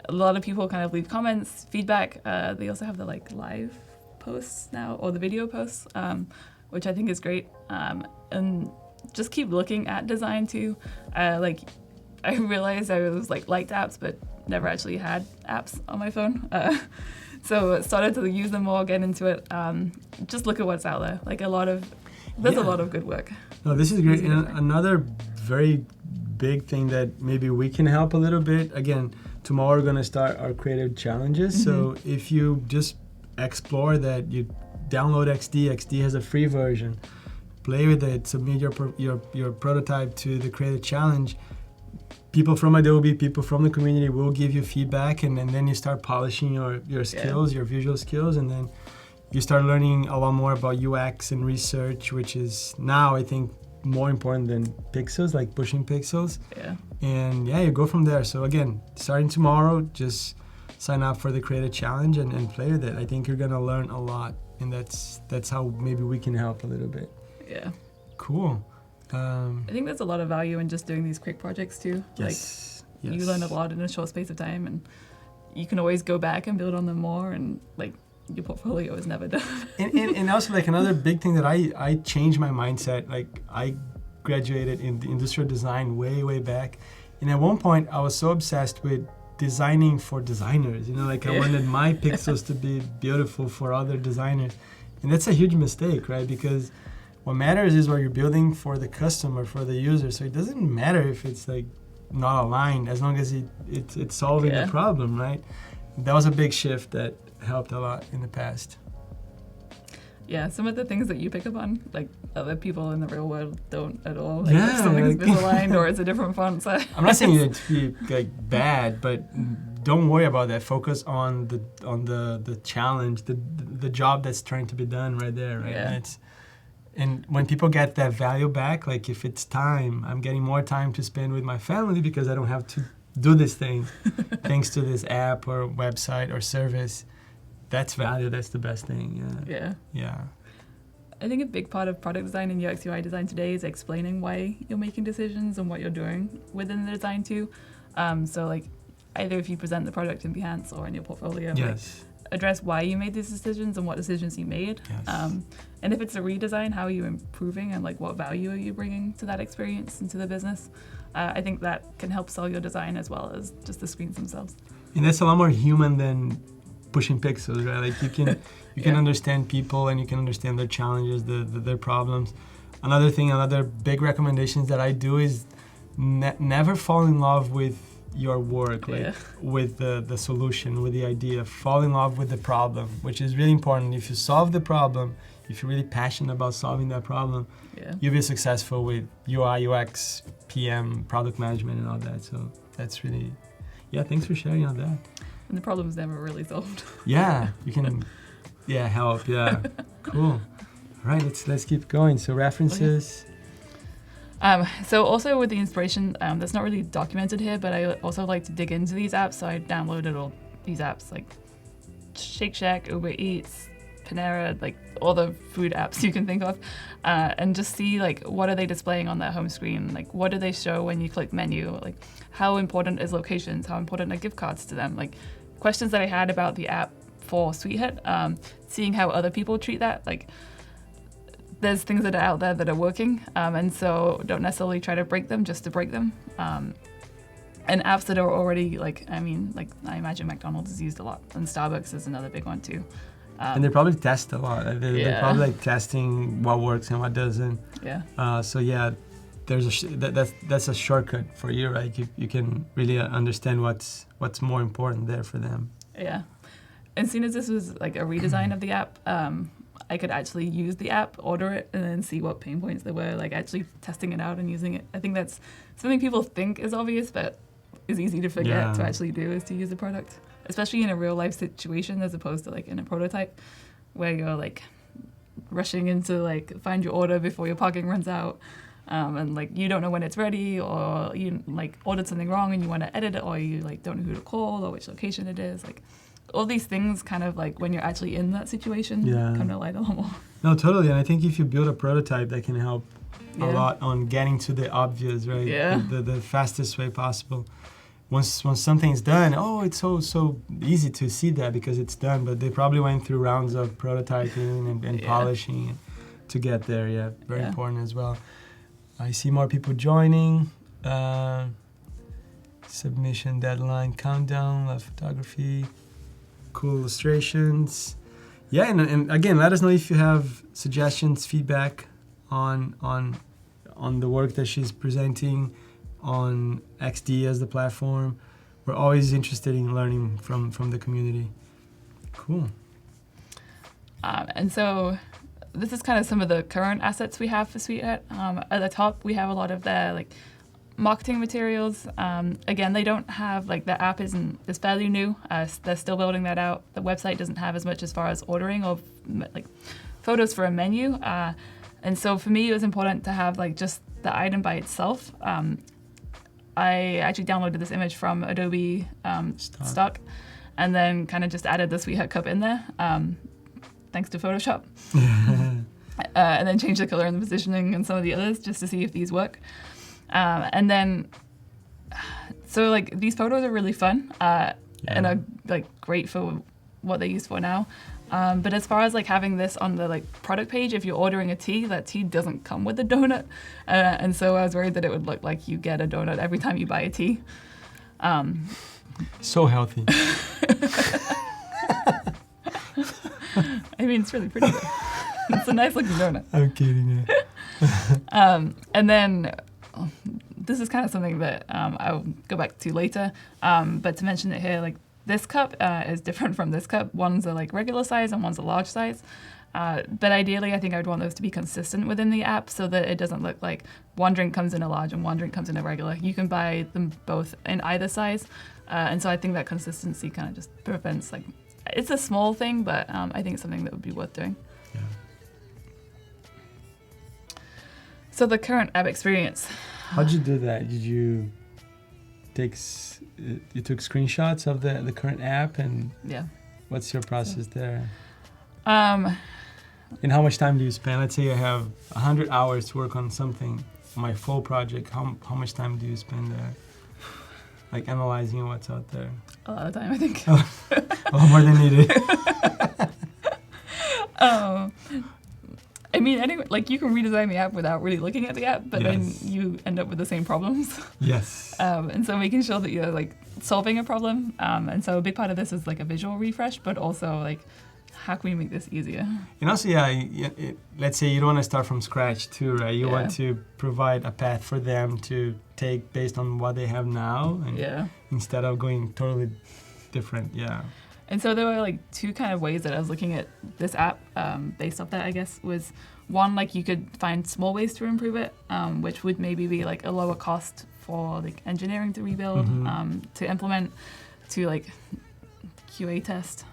A lot of people kind of leave comments, feedback. They also have the like live posts now, or the video posts, which I think is great. And just keep looking at design too. Like I realized I was liked apps, but never actually had apps on my phone. So started to use them more, get into it. Just look at what's out there. Like there's a lot of good work. No, this is great. And another very big thing that maybe we can help a little bit. Again, tomorrow we're going to start our creative challenges. Mm-hmm. So if you just explore that, you download XD. XD has a free version. Play with it. Submit your prototype to the creative challenge. people from Adobe, people from the community will give you feedback, and then you start polishing your skills, your visual skills, and then you start learning a lot more about UX and research, which is now, I think, more important than pixels, like pushing pixels. Yeah. And yeah, you go from there. So again, starting tomorrow, just sign up for the Creative Challenge and play with it. I think you're gonna learn a lot, and that's how maybe we can help a little bit. Yeah. Cool. I think there's a lot of value in just doing these quick projects too. Yes. Like you learn a lot in a short space of time, and you can always go back and build on them more, and like your portfolio is never done. and also like another big thing that I changed my mindset. Like I graduated in the industrial design way back, and at one point I was so obsessed with designing for designers. You know, like I wanted my pixels to be beautiful for other designers, and that's a huge mistake, right? Because what matters is what you're building for the customer, for the user. So it doesn't matter if it's like not aligned, as long as it's solving the problem, right? That was a big shift that helped a lot in the past. Yeah, some of the things that you pick up on, like other people in the real world don't at all. Like if something's misaligned or it's a different font size. I'm not saying it to be like bad, but don't worry about that. Focus on the challenge, the job that's trying to be done right there, right? Yeah. And when people get that value back, like if it's time, I'm getting more time to spend with my family because I don't have to do this thing thanks to this app or website or service. That's value. That's the best thing. Yeah. I think a big part of product design and UX UI design today is explaining why you're making decisions and what you're doing within the design too. So like either if you present the product in Behance or in your portfolio, like, address why you made these decisions and what decisions you made. And if it's a redesign, how are you improving and like what value are you bringing to that experience and to the business? I think that can help sell your design as well as just the screens themselves. And that's a lot more human than pushing pixels, right? Like you can understand people and you can understand their challenges, their problems. Another big recommendations that I do is never fall in love with your work, like with the solution, with the idea. Fall in love with the problem, which is really important. If you solve the problem, if you're really passionate about solving that problem, you'll be successful with UI, UX, PM, product management, and all that. So that's really, thanks for sharing on that. And the problem's never really solved. You can, help. Cool. All right, let's keep going. So references. So also with the inspiration, that's not really documented here, but I also like to dig into these apps. So I downloaded all these apps like Shake Shack, Uber Eats, Panera, like all the food apps you can think of, and just see like what are they displaying on their home screen, like what do they show when you click menu, like how important is locations, how important are gift cards to them, like questions that I had about the app for Sweethead, seeing how other people treat that, like there's things that are out there that are working, and so don't necessarily try to break them just to break them. And apps that are already like I imagine McDonald's is used a lot, and Starbucks is another big one too. And they probably test a lot. They're probably like testing what works and what doesn't. There's that's a shortcut for you, right? You can really understand what's more important there for them. Yeah. And seeing as this was like a redesign of the app, I could actually use the app, order it, and then see what pain points there were, like actually testing it out and using it. I think that's something people think is obvious, but is easy to forget to actually do, is to use the product, especially in a real life situation as opposed to like in a prototype where you're like rushing into like find your order before your parking runs out, and like you don't know when it's ready, or you like ordered something wrong and you want to edit it, or you like don't know who to call or which location it is, like all these things kind of like when you're actually in that situation kind of like a lot more. No, totally. And I think if you build a prototype, that can help a lot on getting to the obvious, right? The fastest way possible. Once something's done, it's so easy to see that because it's done, but they probably went through rounds of prototyping and polishing to get there. Very important as well. I see more people joining. Submission deadline countdown, love photography, cool illustrations. And again, let us know if you have suggestions, feedback on the work that she's presenting on XD as the platform. We're always interested in learning from the community. Cool. And so this is kind of some of the current assets we have for Sweethead. At the top, we have a lot of their like marketing materials. Again, they don't have, like, the app is fairly new. They're still building that out. The website doesn't have as much as far as ordering or like photos for a menu. And so for me, it was important to have like just the item by itself. I actually downloaded this image from Adobe stock, and then kind of just added the Sweetheart cup in there, thanks to Photoshop. And then changed the color and the positioning and some of the others just to see if these work. And then, so like these photos are really fun and are like great for what they're used for now. But as far as like having this on the like product page, if you're ordering a tea, that tea doesn't come with a donut. And so I was worried that it would look like you get a donut every time you buy a tea. So healthy. I mean, it's really pretty. It's a nice looking donut. I'm kidding. Yeah. And then this is kind of something that I'll go back to later. But to mention it here, like this cup is different from this cup. One's a like regular size and one's a large size. But ideally, I think I would want those to be consistent within the app so that it doesn't look like one drink comes in a large and one drink comes in a regular. You can buy them both in either size. And so I think that consistency kind of just prevents like, it's a small thing, but I think it's something that would be worth doing. Yeah. So the current app experience. How'd you do that? Did you you took screenshots of the current app, and what's your process there? And how much time do you spend? Let's say I have 100 hours to work on something, my full project. How much time do you spend there? Like analyzing what's out there? A lot of time, I think. A lot more than needed. I mean, anyway, like you can redesign the app without really looking at the app, but then you end up with the same problems. Yes. And so making sure that you're like solving a problem. And so a big part of this is like a visual refresh, but also like, how can we make this easier? And also, let's say you don't want to start from scratch too, right? You want to provide a path for them to take based on what they have now, and instead of going totally different. And so there were like two kind of ways that I was looking at this app based off that, I guess, was one, like you could find small ways to improve it, which would maybe be like a lower cost for like engineering to rebuild, to implement, to like QA test.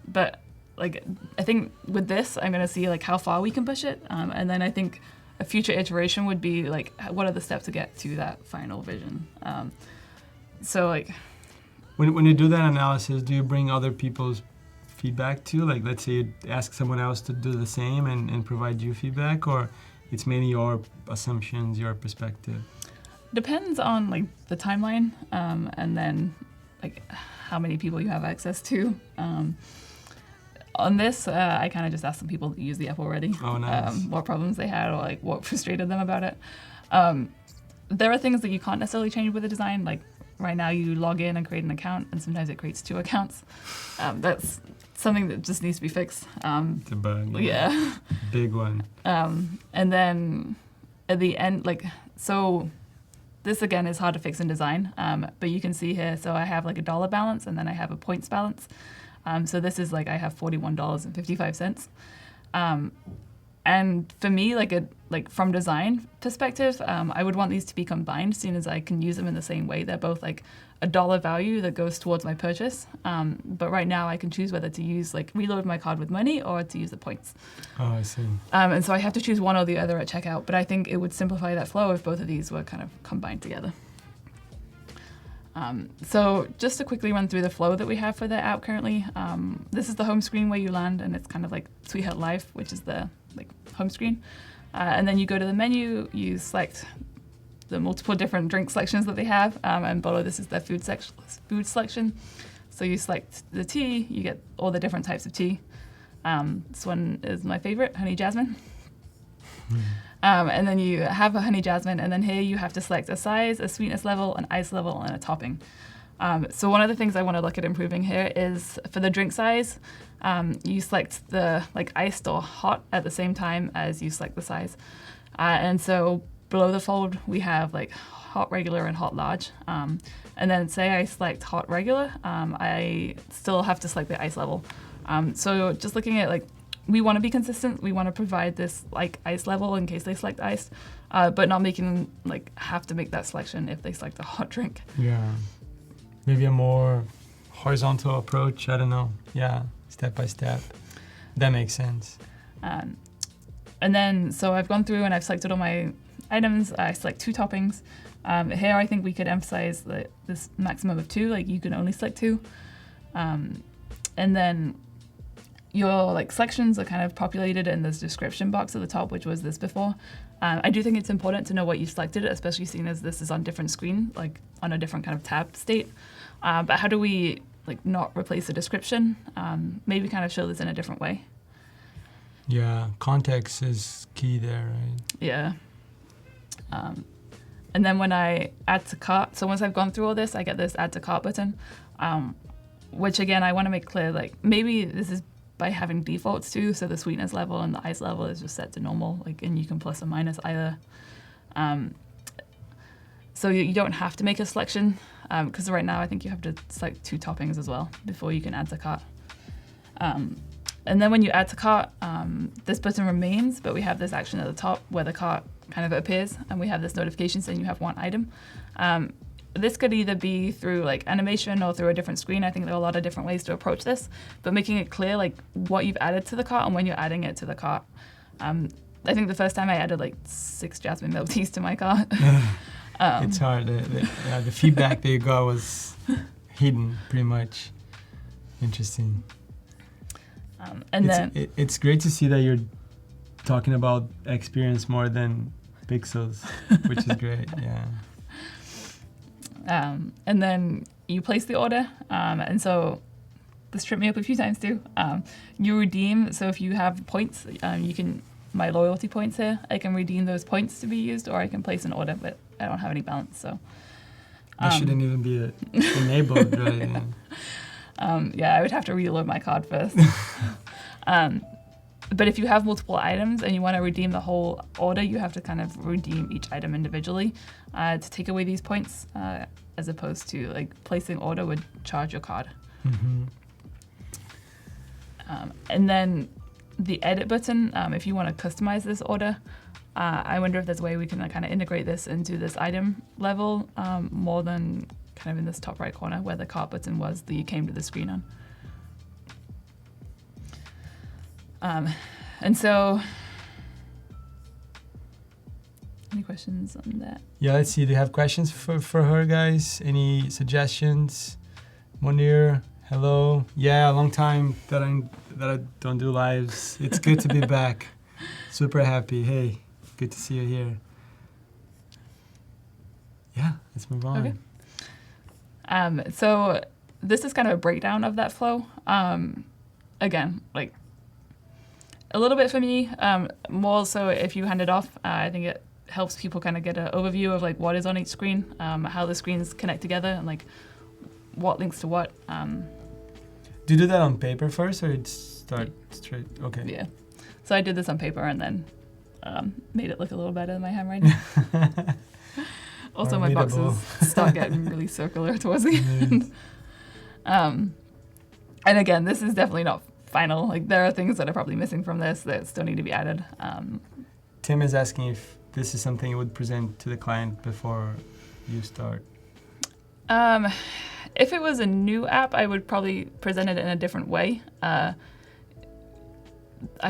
But like, I think with this, I'm going to see like how far we can push it. And then I think a future iteration would be like, what are the steps to get to that final vision? So like, when you do that analysis, do you bring other people's feedback too? Like, let's say you ask someone else to do the same and provide you feedback, or it's mainly your assumptions, your perspective? Depends on like the timeline, and then like how many people you have access to. On this, I kind of just asked some people that use the app already. Oh, nice. What problems they had or like what frustrated them about it. There are things that you can't necessarily change with the design. Like right now you log in and create an account, and sometimes it creates two accounts. That's something that just needs to be fixed. It's a bug. Yeah. Big one. And then at the end, like, so this again is hard to fix in design, but you can see here, so I have like a dollar balance and then I have a points balance. So this is like I have $41.55. And for me, like from design perspective, I would want these to be combined, seeing as I can use them in the same way. They're both like a dollar value that goes towards my purchase. But right now I can choose whether to use like reload my card with money or to use the points. Oh, I see. And so I have to choose one or the other at checkout. But I think it would simplify that flow if both of these were kind of combined together. So just to quickly run through the flow that we have for the app currently, this is the home screen where you land, and it's kind of like Sweetheart Live, which is the like home screen. And then you go to the menu, you select the multiple different drink selections that they have, and below this is their food selection. So you select the tea, you get all the different types of tea. This one is my favorite, honey jasmine. And then you have a honey jasmine, and then here you have to select a size, a sweetness level, an ice level, and a topping. So one of the things I want to look at improving here is for the drink size, you select the like iced or hot at the same time as you select the size. And so below the fold, we have like hot regular and hot large. And then say I select hot regular, I still have to select the ice level. So just looking at like we want to be consistent. We want to provide this like ice level in case they select ice, but not making them like have to make that selection if they select a hot drink. Yeah. Maybe a more horizontal approach. I don't know. Yeah. Step by step. That makes sense. And then, so I've gone through and I've selected all my items. I select 2 toppings. Here I think we could emphasize this maximum of 2, like you can only select 2. And then your like selections are kind of populated in this description box at the top, which was this before. I do think it's important to know what you selected, especially seeing as this is on different screen, like on a different kind of tab state. But how do we like not replace the description? Maybe kind of show this in a different way. Yeah, context is key there, right? Yeah. And then when I add to cart, so once I've gone through all this, I get this add to cart button, which again, I want to make clear, like maybe this is by having defaults too, so the sweetness level and the ice level is just set to normal, like, and you can plus or minus either. So you don't have to make a selection, because right now I think you have to select 2 toppings as well before you can add to cart. And then when you add to cart, this button remains, but we have this action at the top where the cart kind of appears, and we have this notification saying you have 1 item. This could either be through like animation or through a different screen. I think there are a lot of different ways to approach this, but making it clear like what you've added to the cart and when you're adding it to the cart. I think the first time I added like 6 jasmine milk teas to my cart. It's hard. The feedback that you got was hidden, pretty much. Interesting. It's great to see that you're talking about experience more than pixels, which is great. Yeah. And then you place the order, and so this tripped me up a few times too. You redeem, so if you have points, you can, my loyalty points here, I can redeem those points to be used, or I can place an order, but I don't have any balance, so. That shouldn't even be enabled, right? Yeah. Yeah, I would have to reload my card first. But if you have multiple items and you want to redeem the whole order, you have to kind of redeem each item individually to take away these points, as opposed to like placing order would charge your card. Mm-hmm. And then the edit button, if you want to customize this order, I wonder if there's a way we can kind of integrate this into this item level more than kind of in this top right corner where the cart button was that you came to the screen on. And so, any questions on that? Yeah, let's see. Do you have questions for her, guys? Any suggestions? Monir, hello. Yeah, a long time that I don't do lives. It's good to be back. Super happy. Hey, good to see you here. Yeah, let's move on. Okay. So this is kind of a breakdown of that flow. Again, like a little bit for me, more so if you hand it off, I think it helps people kind of get an overview of like what is on each screen, how the screens connect together, and like what links to what. Do you do that on paper first, or it start straight? Okay. Yeah. So I did this on paper and then made it look a little better than my handwriting. Also, my boxes start getting really circular towards the end. And again, this is definitely not final. Like there are things that are probably missing from this that still need to be added. Tim is asking if this is something you would present to the client before you start. If it was a new app, I would probably present it in a different way. I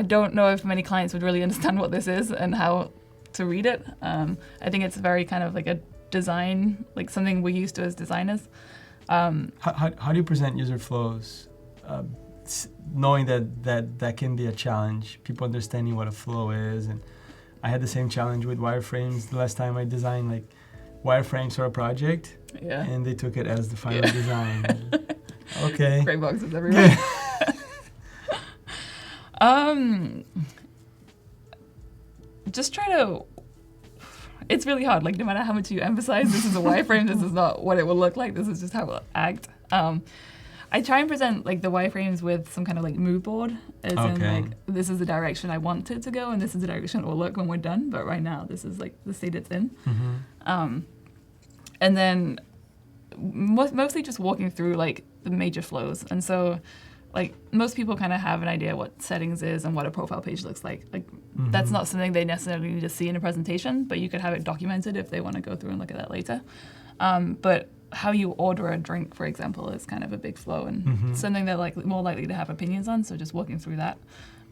don't know if many clients would really understand what this is and how to read it. I think it's very kind of like a design, like something we're used to as designers. How do you present user flows? Knowing that can be a challenge, people understanding what a flow is. And I had the same challenge with wireframes the last time I designed like wireframes for a project. Yeah. And they took it as the final design. Okay. Gray boxes everywhere. Just try to. It's really hard. Like no matter how much you emphasize, this is a wireframe. This is not what it will look like. This is just how it will act. I try and present like the wireframes with some kind of like mood board, as in like this is the direction I want it to go, and this is the direction it will look when we're done. But right now, this is like the state it's in. Mm-hmm. And then mostly just walking through like the major flows. And so like most people kind of have an idea what settings is and what a profile page looks like. Like that's not something they necessarily need to see in a presentation, but you could have it documented if they want to go through and look at that later. But how you order a drink, for example, is kind of a big flow and something they're like more likely to have opinions on. So just walking through that.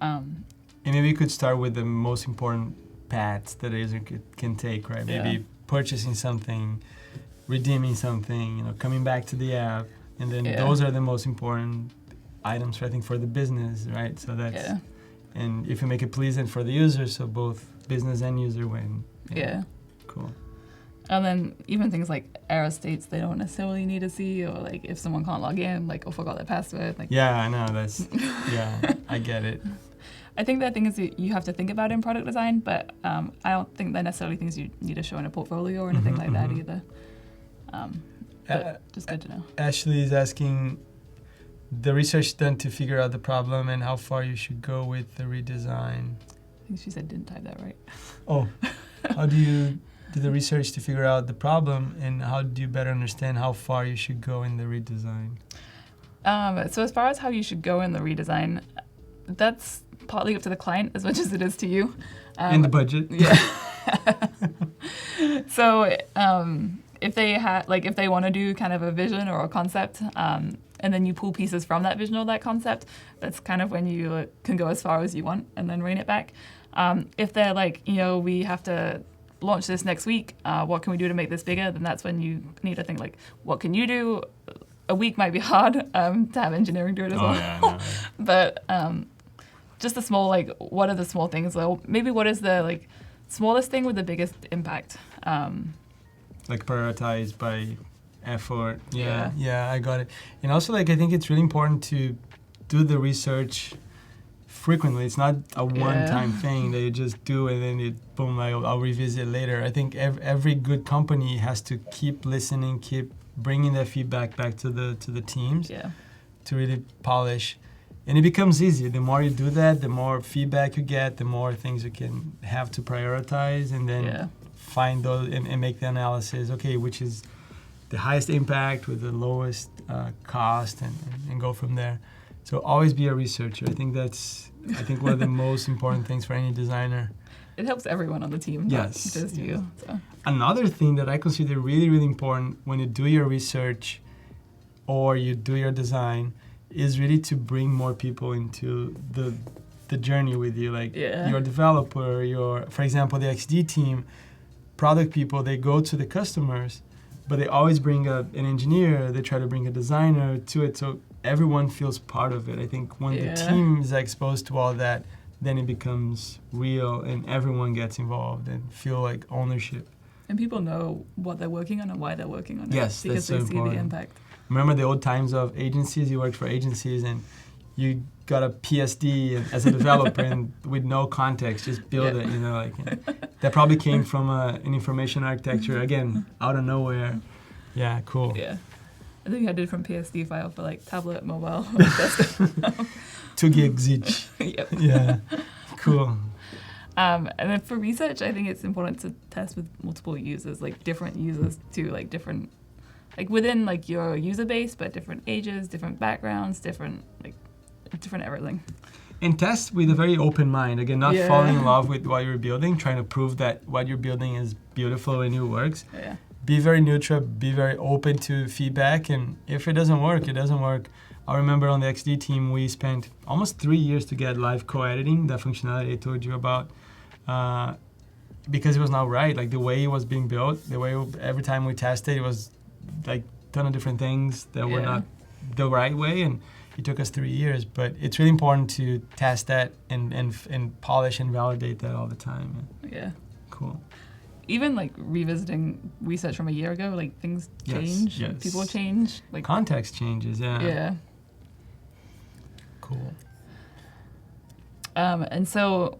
And maybe you could start with the most important paths that a user can take, right? Maybe purchasing something, redeeming something, you know, coming back to the app, and then those are the most important items, I think, for the business, right? So that's and if you make it pleasant for the user, so both business and user win. Cool. And then even things like error states they don't necessarily need to see, or like if someone can't log in, like or forgot their password. Like I know that's I get it. I think that things you have to think about in product design, but I don't think they're necessarily things you need to show in a portfolio or anything like that either. But just good to know. Ashley is asking the research done to figure out the problem and how far you should go with the redesign. I think she said didn't type that right. Oh, how do you do the research to figure out the problem, and how do you better understand how far you should go in the redesign? So as far as how you should go in the redesign, that's partly up to the client as much as it is to you. In the budget. Yeah. So if they if they want to do kind of a vision or a concept, and then you pull pieces from that vision or that concept, that's kind of when you can go as far as you want and then rein it back. If they're like, you know, we have to launch this next week, what can we do to make this bigger? Then that's when you need to think like, what can you do? A week might be hard to have engineering do it as well. Yeah, no. But just the small, like, what are the small things? Well, maybe what is the like smallest thing with the biggest impact? Like prioritized by effort. Yeah, I got it. And also, like, I think it's really important to do the research frequently. It's not a one-time thing that you just do and then boom, I'll revisit later. I think every good company has to keep listening, keep bringing that feedback back to the teams to really polish. And it becomes easy. The more you do that, the more feedback you get, the more things you can have to prioritize, and then find those and make the analysis. Okay, which is the highest impact with the lowest cost, and go from there. So always be a researcher. I think that's one of the most important things for any designer. It helps everyone on the team, not just you. So. Another thing that I consider really, really important when you do your research or you do your design is really to bring more people into the journey with you. Like your developer, for example, the XD team, product people, they go to the customers, but they always bring an engineer, they try to bring a designer to it, so everyone feels part of it. I think when the team is exposed to all that, then it becomes real and everyone gets involved and feel like ownership. And people know what they're working on and why they're working on it. Yes, because that's so they see the impact. Remember the old times of agencies? You worked for agencies and you got a PSD as a developer and with no context, just build it, you know, like that probably came from an information architecture, again, out of nowhere. Yeah, cool. Yeah. I think I did from PSD file for like tablet, mobile, 2 gigs each. Yep. Yeah, cool. And then for research, I think it's important to test with multiple users, like different users too, like different, like within like your user base, but different ages, different backgrounds, different everything. And test with a very open mind. Again, not falling in love with what you're building, trying to prove that what you're building is beautiful and it works. Yeah. Be very neutral, be very open to feedback, and if it doesn't work, it doesn't work. I remember on the XD team, we spent almost 3 years to get live co-editing, that functionality I told you about, because it was not right. Like the way it was being built, the way every time we tested, it was like a ton of different things that were not the right way, and it took us 3 years. But it's really important to test that and polish and validate that all the time. Yeah. Cool. Even like revisiting research from a year ago, like things change, people change, like context changes. Yeah. Cool. And so,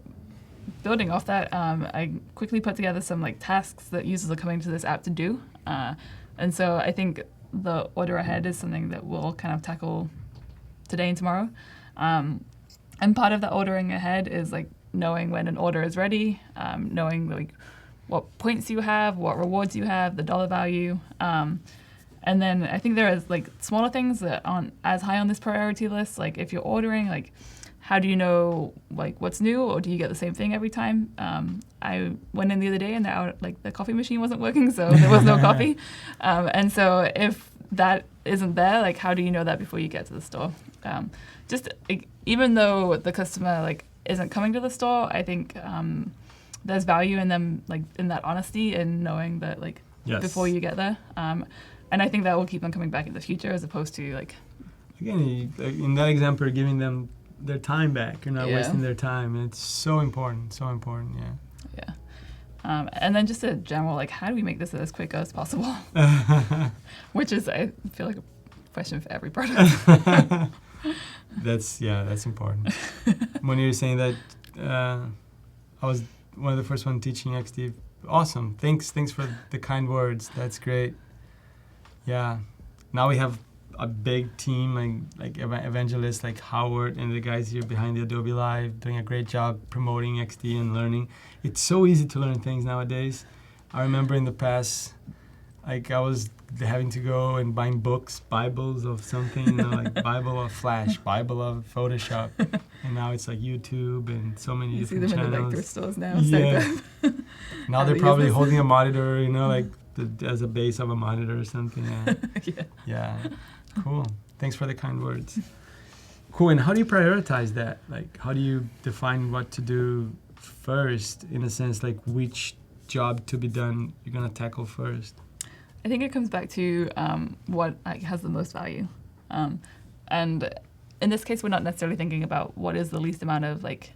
building off that, I quickly put together some like tasks that users are coming to this app to do. And so I think the order ahead is something that we'll kind of tackle today and tomorrow. And part of the ordering ahead is like knowing when an order is ready, knowing like what points you have, what rewards you have, the dollar value. And then I think there is like smaller things that aren't as high on this priority list. Like if you're ordering, like how do you know like what's new, or do you get the same thing every time? I went in the other day and the coffee machine wasn't working, so there was no coffee. And so if that isn't there, like how do you know that before you get to the store? Just like, even though the customer like isn't coming to the store, I think there's value in them, like in that honesty and knowing that like before you get there. And I think that will keep them coming back in the future, as opposed to like. Again, in that example, you're giving them their time back. You're not wasting their time. It's so important. So important. Yeah. Yeah. And then just a general like, how do we make this as quick as possible? Which is, I feel like, a question for every product. That's important. When you're saying that, I was one of the first one teaching XD. Awesome. Thanks for the kind words. That's great. Yeah. Now we have a big team like evangelists like Howard and the guys here behind the Adobe Live doing a great job promoting XD and learning. It's so easy to learn things nowadays. I remember in the past, like I was having to go and buying books, Bibles of something, like Bible of Flash, Bible of Photoshop, and now it's like YouTube and so many different channels. You see them in the thrift stores now. Yeah. Now they're probably holding a monitor, like as a base of a monitor or something. Yeah. Cool. Thanks for the kind words. Cool. And how do you prioritize that? Like, how do you define what to do first, in a sense, like which job to be done you're going to tackle first? I think it comes back to what has the most value. And in this case, we're not necessarily thinking about what is the least amount of like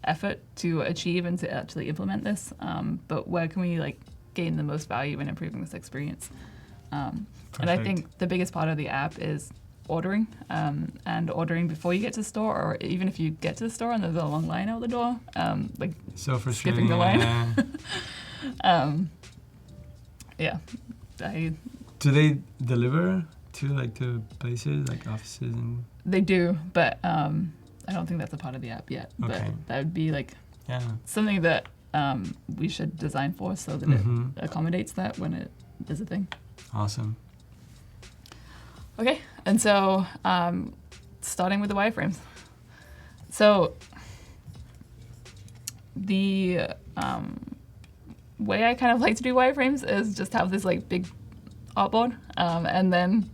effort to achieve and to actually implement this, but where can we like gain the most value in improving this experience? And I think the biggest part of the app is ordering, and ordering before you get to the store, or even if you get to the store and there's a long line out the door, like so skipping the line. Do they deliver to places like offices and? They do, but I don't think that's a part of the app yet. Okay. But that would be like something that we should design for, so that it accommodates that when it is a thing. Awesome. Okay, and so starting with the wireframes. So the way I kind of like to do wireframes is just have this like big artboard, and then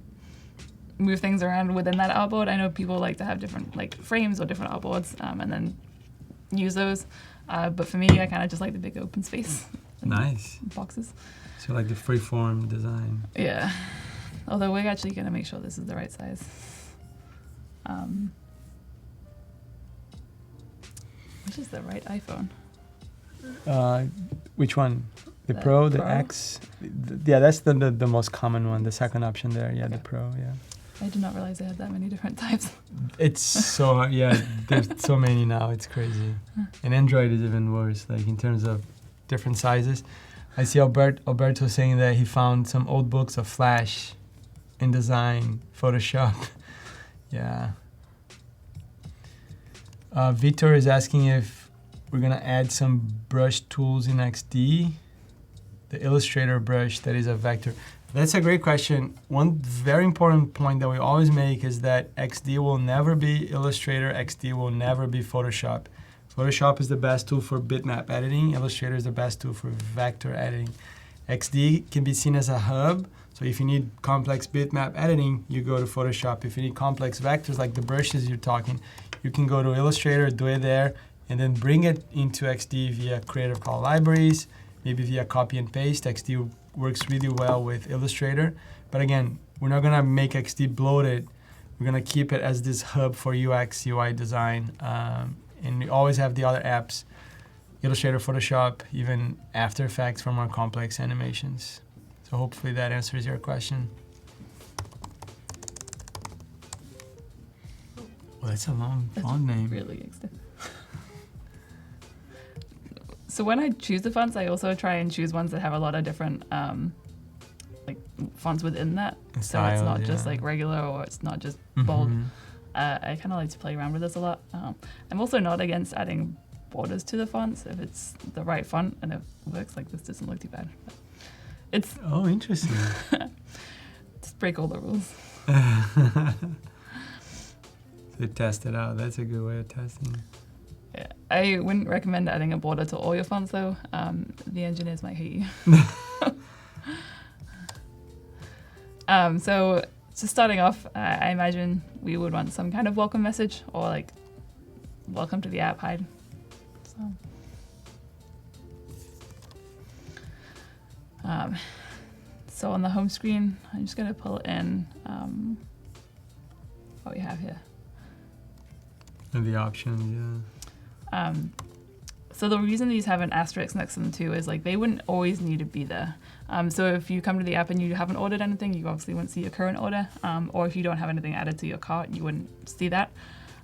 move things around within that artboard. I know people like to have different like frames or different artboards, and then use those. But for me, I kind of just like the big open space. Nice. Boxes. So like the freeform design. Yeah. Although we're actually going to make sure this is the right size. Which is the right iPhone? Which one? The Pro, the X? That's the most common one, the second option there. Yeah, okay. The Pro, yeah. I did not realize they had that many different types. It's so, there's so many now, it's crazy. And Android is even worse, like in terms of different sizes. I see Alberto saying that he found some old books of Flash, InDesign, Photoshop. Yeah. Victor is asking if we're going to add some brush tools in XD. The Illustrator brush that is a vector. That's a great question. One very important point that we always make is that XD will never be Illustrator, XD will never be Photoshop. Photoshop is the best tool for bitmap editing. Illustrator is the best tool for vector editing. XD can be seen as a hub. So if you need complex bitmap editing, you go to Photoshop. If you need complex vectors like the brushes you're talking, you can go to Illustrator, do it there, and then bring it into XD via Creative Cloud libraries, maybe via copy and paste. XD works really well with Illustrator. But again, we're not gonna make XD bloated. We're gonna keep it as this hub for UX, UI design. And we always have the other apps, Illustrator, Photoshop, even After Effects for more complex animations. So hopefully that answers your question. Well, that's a long font name. Really extensive. So when I choose the fonts, I also try and choose ones that have a lot of different like fonts within that. So it's not just like regular, or it's not just bold. I kind of like to play around with this a lot. I'm also not against adding borders to the fonts if it's the right font and it works. Like this doesn't look too bad. But it's interesting. Just break all the rules. So test it out. That's a good way of testing. Yeah, I wouldn't recommend adding a border to all your fonts though. The engineers might hate you. So just starting off, I imagine we would want some kind of welcome message or like, welcome to the app, hide. So on the home screen, I'm just gonna pull in what we have here. And the options, yeah. So the reason these have an asterisk next to them too is like they wouldn't always need to be there. So if you come to the app and you haven't ordered anything, you obviously wouldn't see your current order. Or if you don't have anything added to your cart, you wouldn't see that.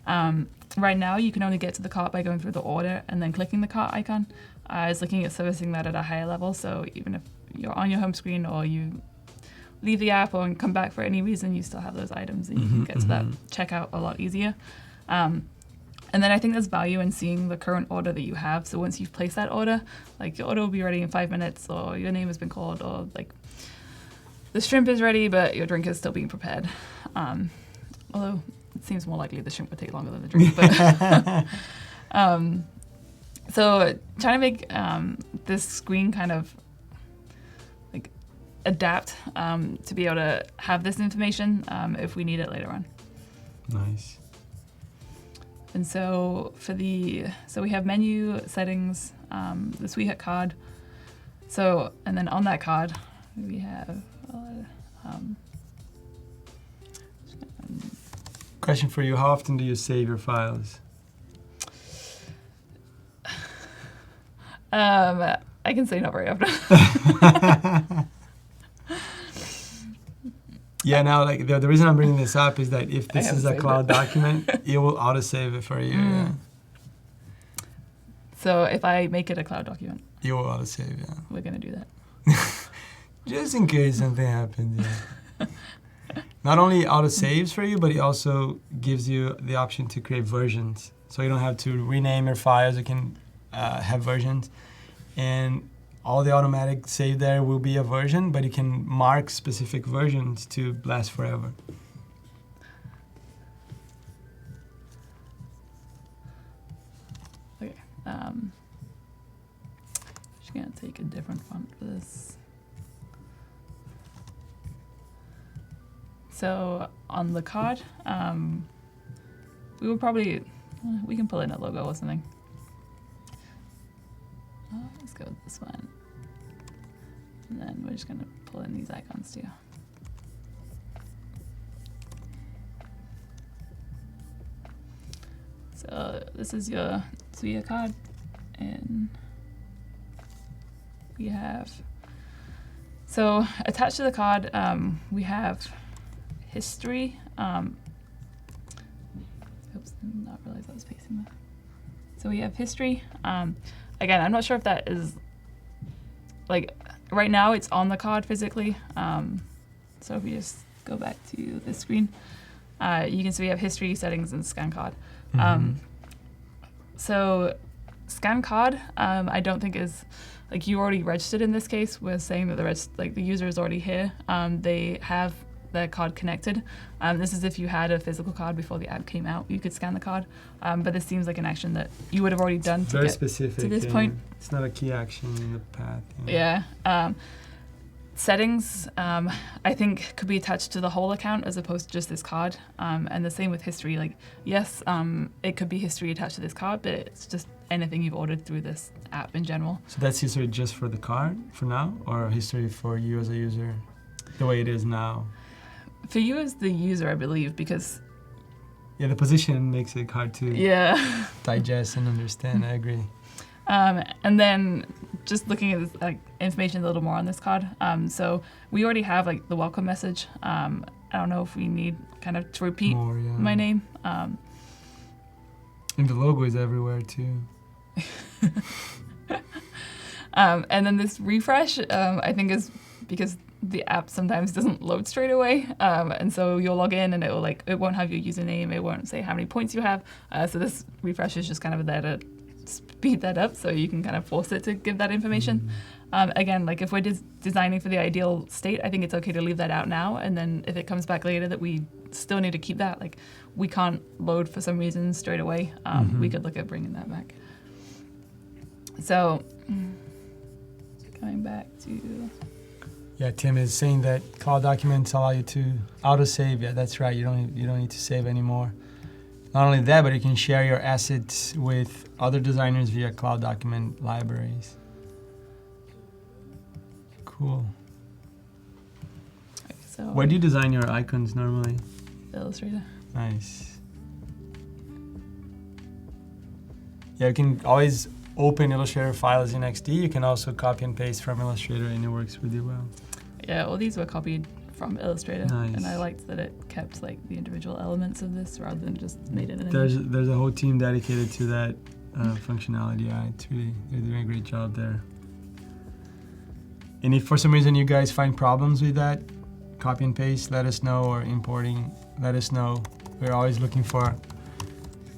Right now, you can only get to the cart by going through the order and then clicking the cart icon. It's looking at servicing that at a higher level. So even if you're on your home screen or you leave the app or come back for any reason, you still have those items and you can get to that checkout a lot easier. And then I think there's value in seeing the current order that you have. So once you've placed that order, like your order will be ready in 5 minutes, or your name has been called, or like the shrimp is ready, but your drink is still being prepared. Although it seems more likely the shrimp would take longer than the drink. But so trying to make this screen kind of like adapt to be able to have this information if we need it later on. Nice. And so we have menu settings, the Sweetheart card. So, and then on that card, we have, Question for you, how often do you save your files? I can say not very often. Yeah, now like the reason I'm bringing this up is that if this is a cloud document, it will auto-save it for you. Yeah. So if I make it a cloud document, You will auto-save, yeah. we're gonna do that. Just in case something happens, yeah. Not only auto-saves for you, but it also gives you the option to create versions. So you don't have to rename your files, you can have versions. And all the automatic save there will be a version, but you can mark specific versions to last forever. Okay. Just gonna take a different font for this. So on the card, we can pull in a logo or something. Let's go with this one. And then we're just gonna pull in these icons too. So this is your Sweetheart card, and we have, so attached to the card, we have history. Oops, did not realize I was pasting that. So we have history. Again, I'm not sure if that is, like, right now it's on the card physically. So if we just go back to this screen, you can see we have history, settings, and scan card. So scan card, I don't think is, like, you already registered in this case. We're saying that the user is already here. They have their card connected. This is if you had a physical card before the app came out, you could scan the card. But this seems like an action that you would have already done to get specific, to this point. It's not a key action in the path. Yeah. Settings, I think, could be attached to the whole account as opposed to just this card. And the same with history. Like, yes, it could be history attached to this card, but it's just anything you've ordered through this app in general. So that's history just for the card for now, or history for you as a user, the way it is now? For you as the user, I believe, because... Yeah, the position makes it hard to digest and understand. I agree. And then just looking at this, like, information a little more on this card. So we already have, like, the welcome message. I don't know if we need kind of to repeat More, yeah. my name. And the logo is everywhere too. And then this refresh, I think, is because the app sometimes doesn't load straight away. And so you'll log in and it won't have your username. It won't say how many points you have. So this refresh is just kind of there to speed that up so you can kind of force it to give that information. Again, like if we're designing for the ideal state, I think it's okay to leave that out now, and then if it comes back later that we still need to keep that, like we can't load for some reason straight away, we could look at bringing that back. So coming back to... Yeah, Tim is saying that cloud documents allow you to auto-save. Yeah, that's right. You don't need to save anymore. Not only that, but you can share your assets with other designers via cloud document libraries. Cool. Okay, so Where do you design your icons normally? Illustrator. Nice. Yeah, you can always open Illustrator files in XD. You can also copy and paste from Illustrator, and it works really well. Yeah, all these were copied from Illustrator, Nice. and I liked that it kept like the individual elements of this rather than just made it an There's image. a whole team dedicated to that functionality. Yeah, it's really, they're doing a great job there. And if for some reason you guys find problems with that, copy and paste, let us know, or importing, let us know. We're always looking for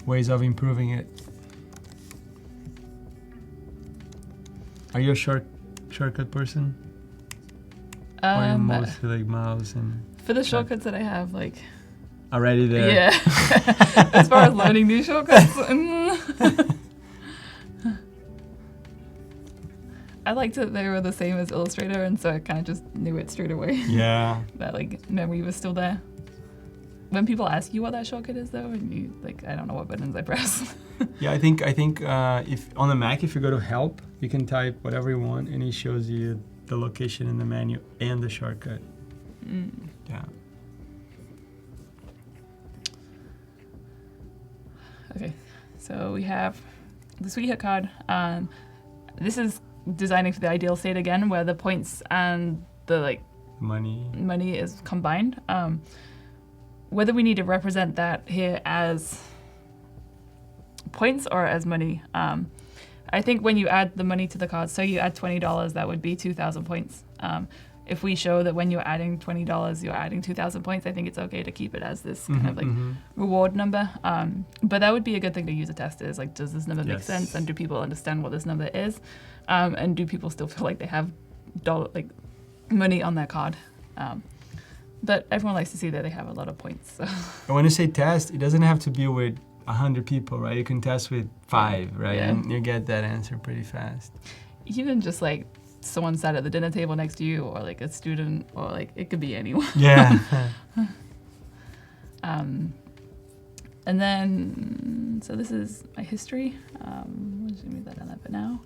ways of improving it. Are you a shortcut person? Or are you mostly like mouse and... For the shortcuts that I have, like... Already there? Yeah. As far as learning new shortcuts... I liked that they were the same as Illustrator, and so I kind of just knew it straight away. Yeah. That like memory was still there. When people ask you what that shortcut is, though, and you like, I don't know what buttons I press. Yeah, I think if on the Mac, if you go to Help, you can type whatever you want, and it shows you the location in the menu and the shortcut. Yeah. Okay, so we have the sweetheart card. This is designing for the ideal state again, where the points and the like money is combined. Whether we need to represent that here as points or as money. I think when you add the money to the card, so you add $20, that would be 2,000 points. If we show that when you're adding $20, you're adding 2,000 points, I think it's okay to keep it as this kind of like reward number. But that would be a good thing to use a test is like, does this number make sense? And do people understand what this number is? And do people still feel like they have money on their card? But everyone likes to see that they have a lot of points. So. And when you say test, it doesn't have to be with 100 people, right? You can test with 5, right? Yeah. And you get that answer pretty fast. Even just like someone sat at the dinner table next to you, or like a student, or like it could be anyone. Yeah. And then, so this is my history. I'm just gonna move that on that for now.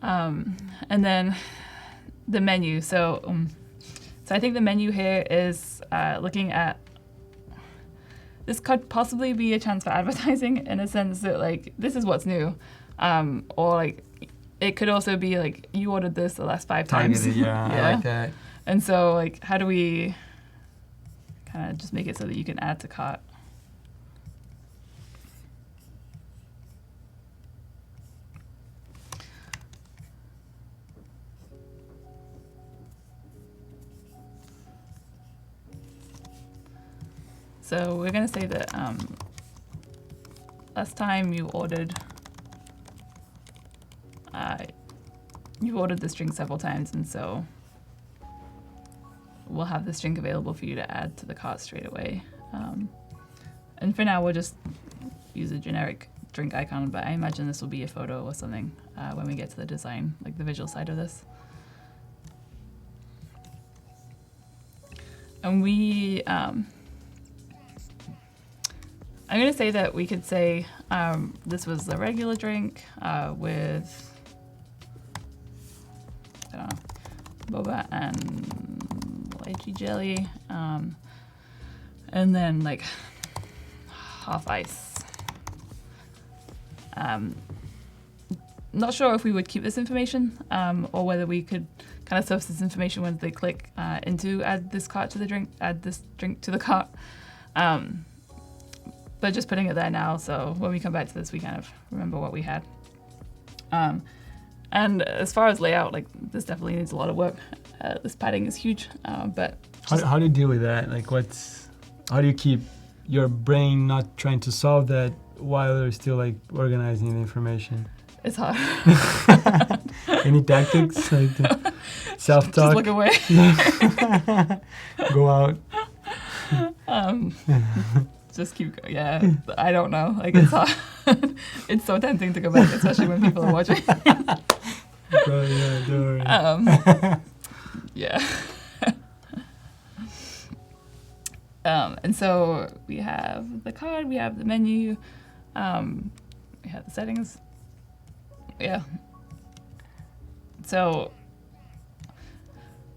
And then the menu. So I think the menu here is looking at, this could possibly be a chance for advertising in a sense that like, this is what's new. Or like, it could also be like, you ordered this the last 5 times. Targeted, yeah, I like that. And so like, how do we kind of just make it so that you can add to cart? So we're going to say that last time you ordered this drink several times, and so we'll have this drink available for you to add to the cart straight away. And for now, we'll just use a generic drink icon, but I imagine this will be a photo or something when we get to the design, like the visual side of this. And we... I'm going to say that we could say this was a regular drink with, I don't know, boba and lychee jelly, and then like half ice. Not sure if we would keep this information or whether we could kind of surface this information when they click into add this drink to the cart. But just putting it there now, so when we come back to this, we kind of remember what we had. And as far as layout, like this definitely needs a lot of work. This padding is huge, but How do you deal with that? Like, how do you keep your brain not trying to solve that while they're still like organizing the information? It's hard. Any tactics? Like self-talk? Just look away. Go out. Just keep going. Yeah, I don't know. Like, it's hard. It's so tempting to go back, especially when people are watching. Bro, yeah, don't worry. Yeah. And so we have the card, we have the menu, we have the settings. Yeah. So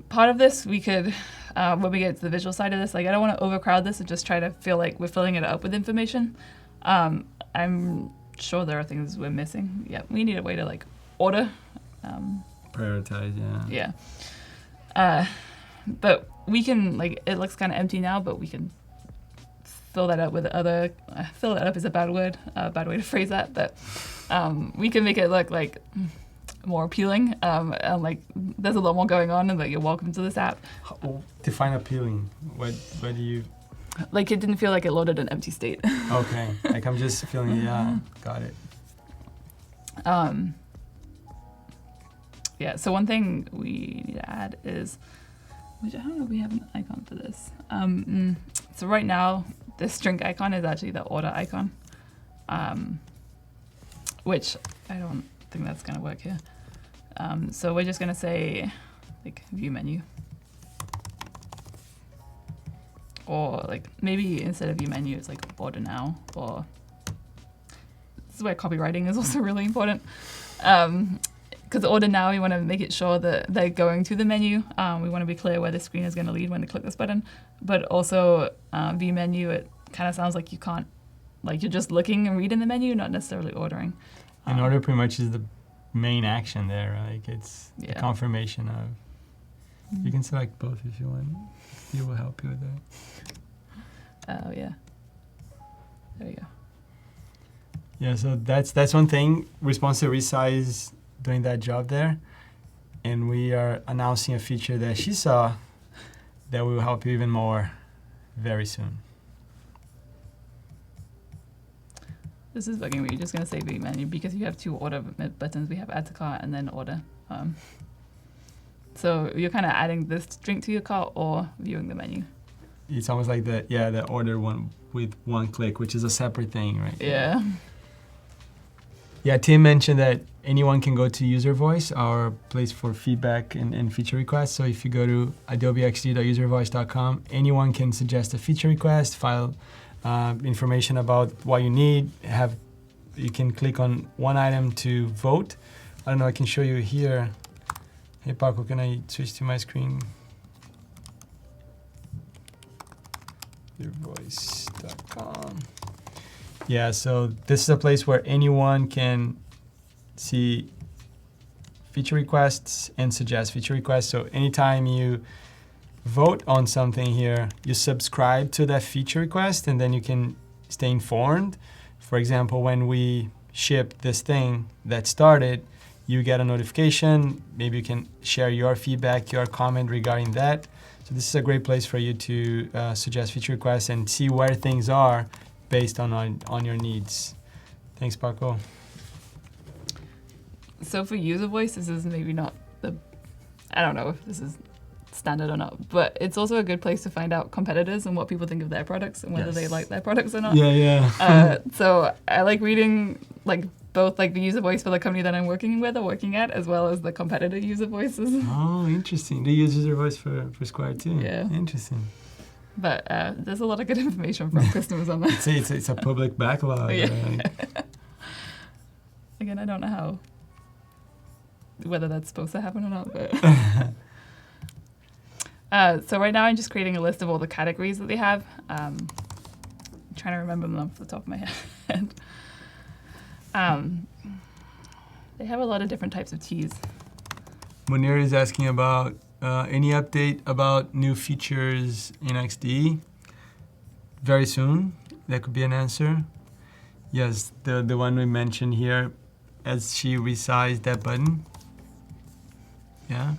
part of this we could, when we get to the visual side of this, like I don't want to overcrowd this and just try to feel like we're filling it up with information. I'm sure there are things we're missing. Yeah, we need a way to like order. Prioritize, yeah. Yeah. But we can, like, it looks kind of empty now, but we can fill that up with other, fill that up is a bad word, a bad way to phrase that, but we can make it look like more appealing, and like there's a lot more going on and like you're welcome to this app. Define appealing. What do you... Like it didn't feel like it loaded an empty state. Okay, like I'm just feeling, yeah, got it. Yeah, so one thing we need to add is, which I don't know if we have an icon for this. So right now, this drink icon is actually the order icon, which I don't think that's going to work here. So we're just going to say, like, view menu. Or, like, maybe instead of view menu, it's like order now. Or this is where copywriting is also really important. Because order now, we want to make it sure that they're going to the menu. We want to be clear where the screen is going to lead when they click this button. But also, view menu, it kind of sounds like you can't, like you're just looking and reading the menu, not necessarily ordering. And order pretty much is the main action there. Like it's the confirmation of. You can select both if you want. It will help you with that. Oh yeah. There you go. Yeah, so that's one thing. Responsive resize doing that job there, and we are announcing a feature that she saw that will help you even more very soon. This is bugging me. You're just gonna say view menu because you have two order buttons. We have add to cart and then order. So you're kind of adding this drink to your cart or viewing the menu. It's almost like the order one with one click, which is a separate thing, right? Yeah. Yeah, Tim mentioned that anyone can go to User Voice, our place for feedback and feature requests. So if you go to adobexd.uservoice.com, anyone can suggest a feature request, file information about what you need. You can click on one item to vote. I don't know, I can show you here. Hey Paco, can I switch to my screen? Uservoice.com. Yeah, so this is a place where anyone can see feature requests and suggest feature requests. So anytime you vote on something here, you subscribe to that feature request and then you can stay informed. For example, when we ship this thing that started, you get a notification. Maybe you can share your feedback, your comment regarding that. So this is a great place for you to suggest feature requests and see where things are based on your needs. Thanks, Paco. So for user voice, this is maybe not I don't know if this is standard or not, but it's also a good place to find out competitors and what people think of their products and whether they like their products or not. Yeah. So I like reading like both like the user voice for the company that I'm working with or working at, as well as the competitor user voices. Oh, interesting. They use user voice for Square too. Yeah. Interesting. But there's a lot of good information from customers on that. It's a public backlog. Yeah. Right? Again, I don't know whether that's supposed to happen or not, but so right now I'm just creating a list of all the categories that they have. I'm trying to remember them off the top of my head. They have a lot of different types of teas. Munir is asking about any update about new features in XD. Very soon, that could be an answer. Yes, the one we mentioned here, as she resized that button. Yeah.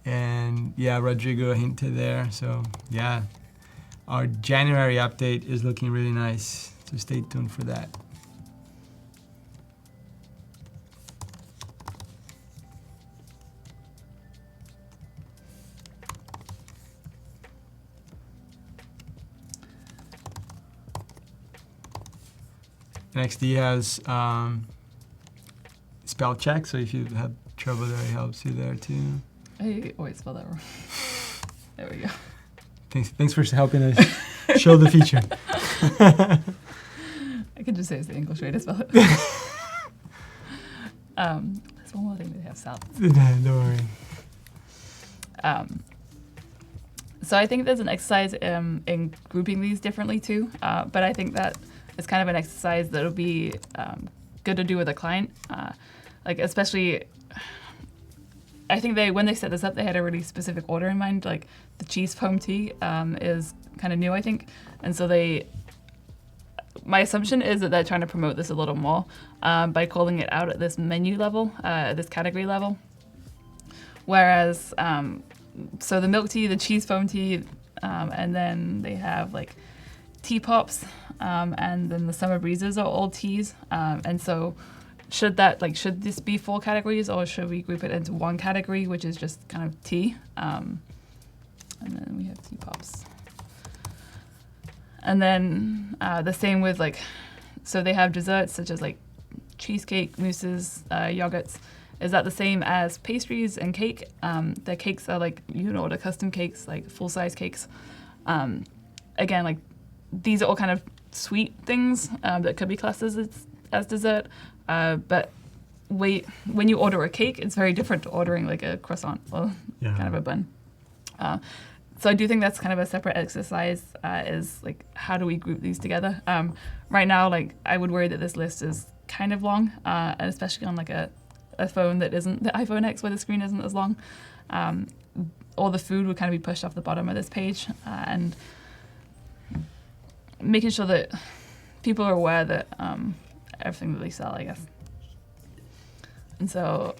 And yeah, Rodrigo hinted there. So yeah, our January update is looking really nice. So stay tuned for that. XD has spell check, so if you have trouble there, it helps you there too. I always spell that wrong. There we go. Thanks for helping us show the feature. I could just say it's the English way to spell it. There's one more thing they have south. Don't worry. So I think there's an exercise in grouping these differently too, but I think that it's kind of an exercise that'll be good to do with a client. Like especially, I think when they set this up, they had a really specific order in mind. Like the cheese foam tea is kind of new, I think, and so my assumption is that they're trying to promote this a little more by calling it out at this menu level, this category level. Whereas, so the milk tea, the cheese foam tea, and then they have like tea pops, and then the summer breezes are all teas. And so should this be 4 categories, or should we group it into one category, which is just kind of tea? And then we have tea pops. And then the same with so they have desserts such as like cheesecake, mousses, yogurts. Is that the same as pastries and cake? The cakes are like, order custom cakes, like full-size cakes. Again, like these are all kind of sweet things that could be classed as dessert. But when you order a cake, it's very different to ordering like a croissant or kind of a bun. So I do think that's kind of a separate exercise, is like, how do we group these together? Right now, like I would worry that this list is kind of long, and especially on like a phone that isn't the iPhone X, where the screen isn't as long. All the food would kind of be pushed off the bottom of this page, and making sure that people are aware that everything that they sell, I guess. And so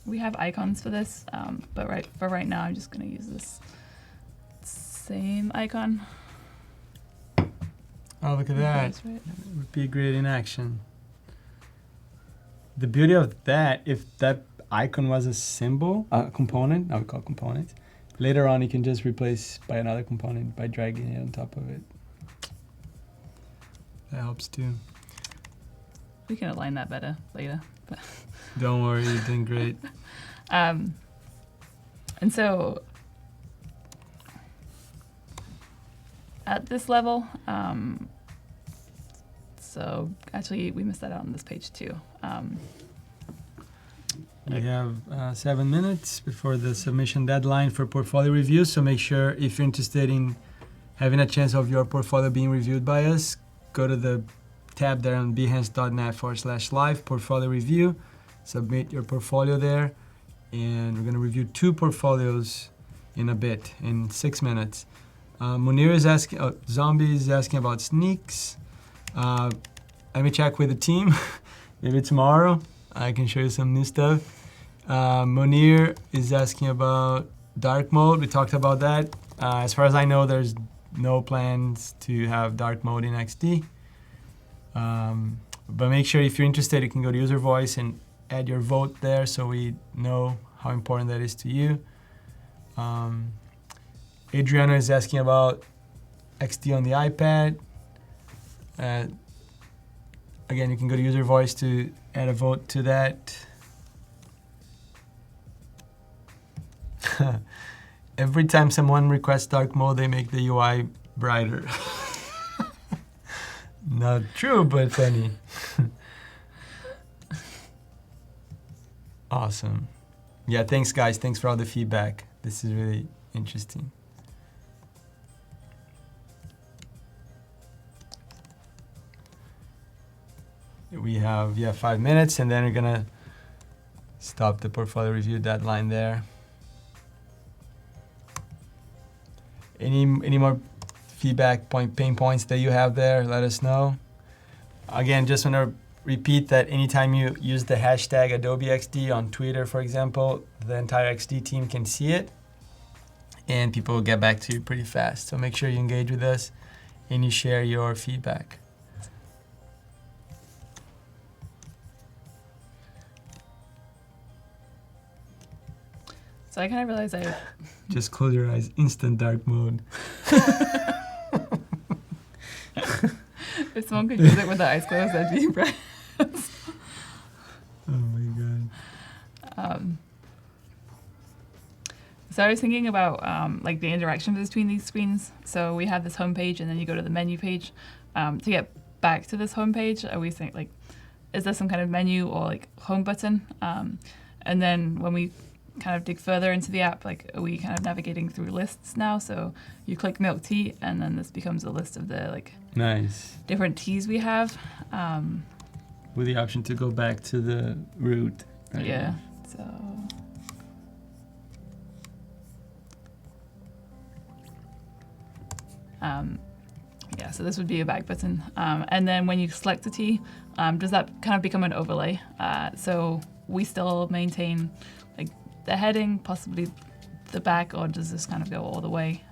we have icons for this, but for right now, I'm just going to use this same icon. Oh, look at that. Right. It would be great in action. The beauty of that, if that icon was a symbol, a component, I would call component, later on you can just replace by another component by dragging it on top of it. That helps too. We can align that better later. But don't worry, you're doing great. And so at this level, so actually we missed that out on this page too. We have 7 minutes before the submission deadline for portfolio review, so make sure if you're interested in having a chance of your portfolio being reviewed by us, go to the tab there on behance.net/live portfolio review, submit your portfolio there, and we're going to review 2 portfolios in a bit, in 6 minutes. Munir is asking, Zombie is asking about sneaks. Let me check with the team. Maybe tomorrow I can show you some new stuff. Munir is asking about dark mode. We talked about that. As far as I know, there's no plans to have dark mode in XD. But make sure if you're interested, you can go to user voice and add your vote there so we know how important that is to you. Adriana is asking about XD on the iPad. Again, you can go to user voice to add a vote to that. Every time someone requests dark mode, they make the UI brighter. Not true, but funny. Awesome. Yeah, thanks guys. Thanks for all the feedback. This is really interesting. We have 5 minutes, and then we're gonna stop the portfolio review deadline there. Any more feedback, pain points that you have there? Let us know. Again, just want to repeat that anytime you use the hashtag Adobe XD on Twitter, for example, the entire XD team can see it, and people will get back to you pretty fast. So make sure you engage with us. and you share your feedback. So I kind of realized I Just close your eyes, instant dark mode. if someone could use it with their eyes closed, that'd be impressive. Oh my god. So I was thinking about like the interaction between these screens. So we have this home page, and then you go to the menu page. To get back to this home page, I always think like, is there some kind of menu or like home button? And then when we kind of dig further into the app, like, are we kind of navigating through lists now? So you click milk tea, and then this becomes a list of the like Nice. different teas we have. With the option to go back to the root. Right? Yeah. So. Yeah, so this would be a back button. And then when you select a tea, does that kind of become an overlay? So we still maintain like the heading, possibly the back, or does this kind of go all the way?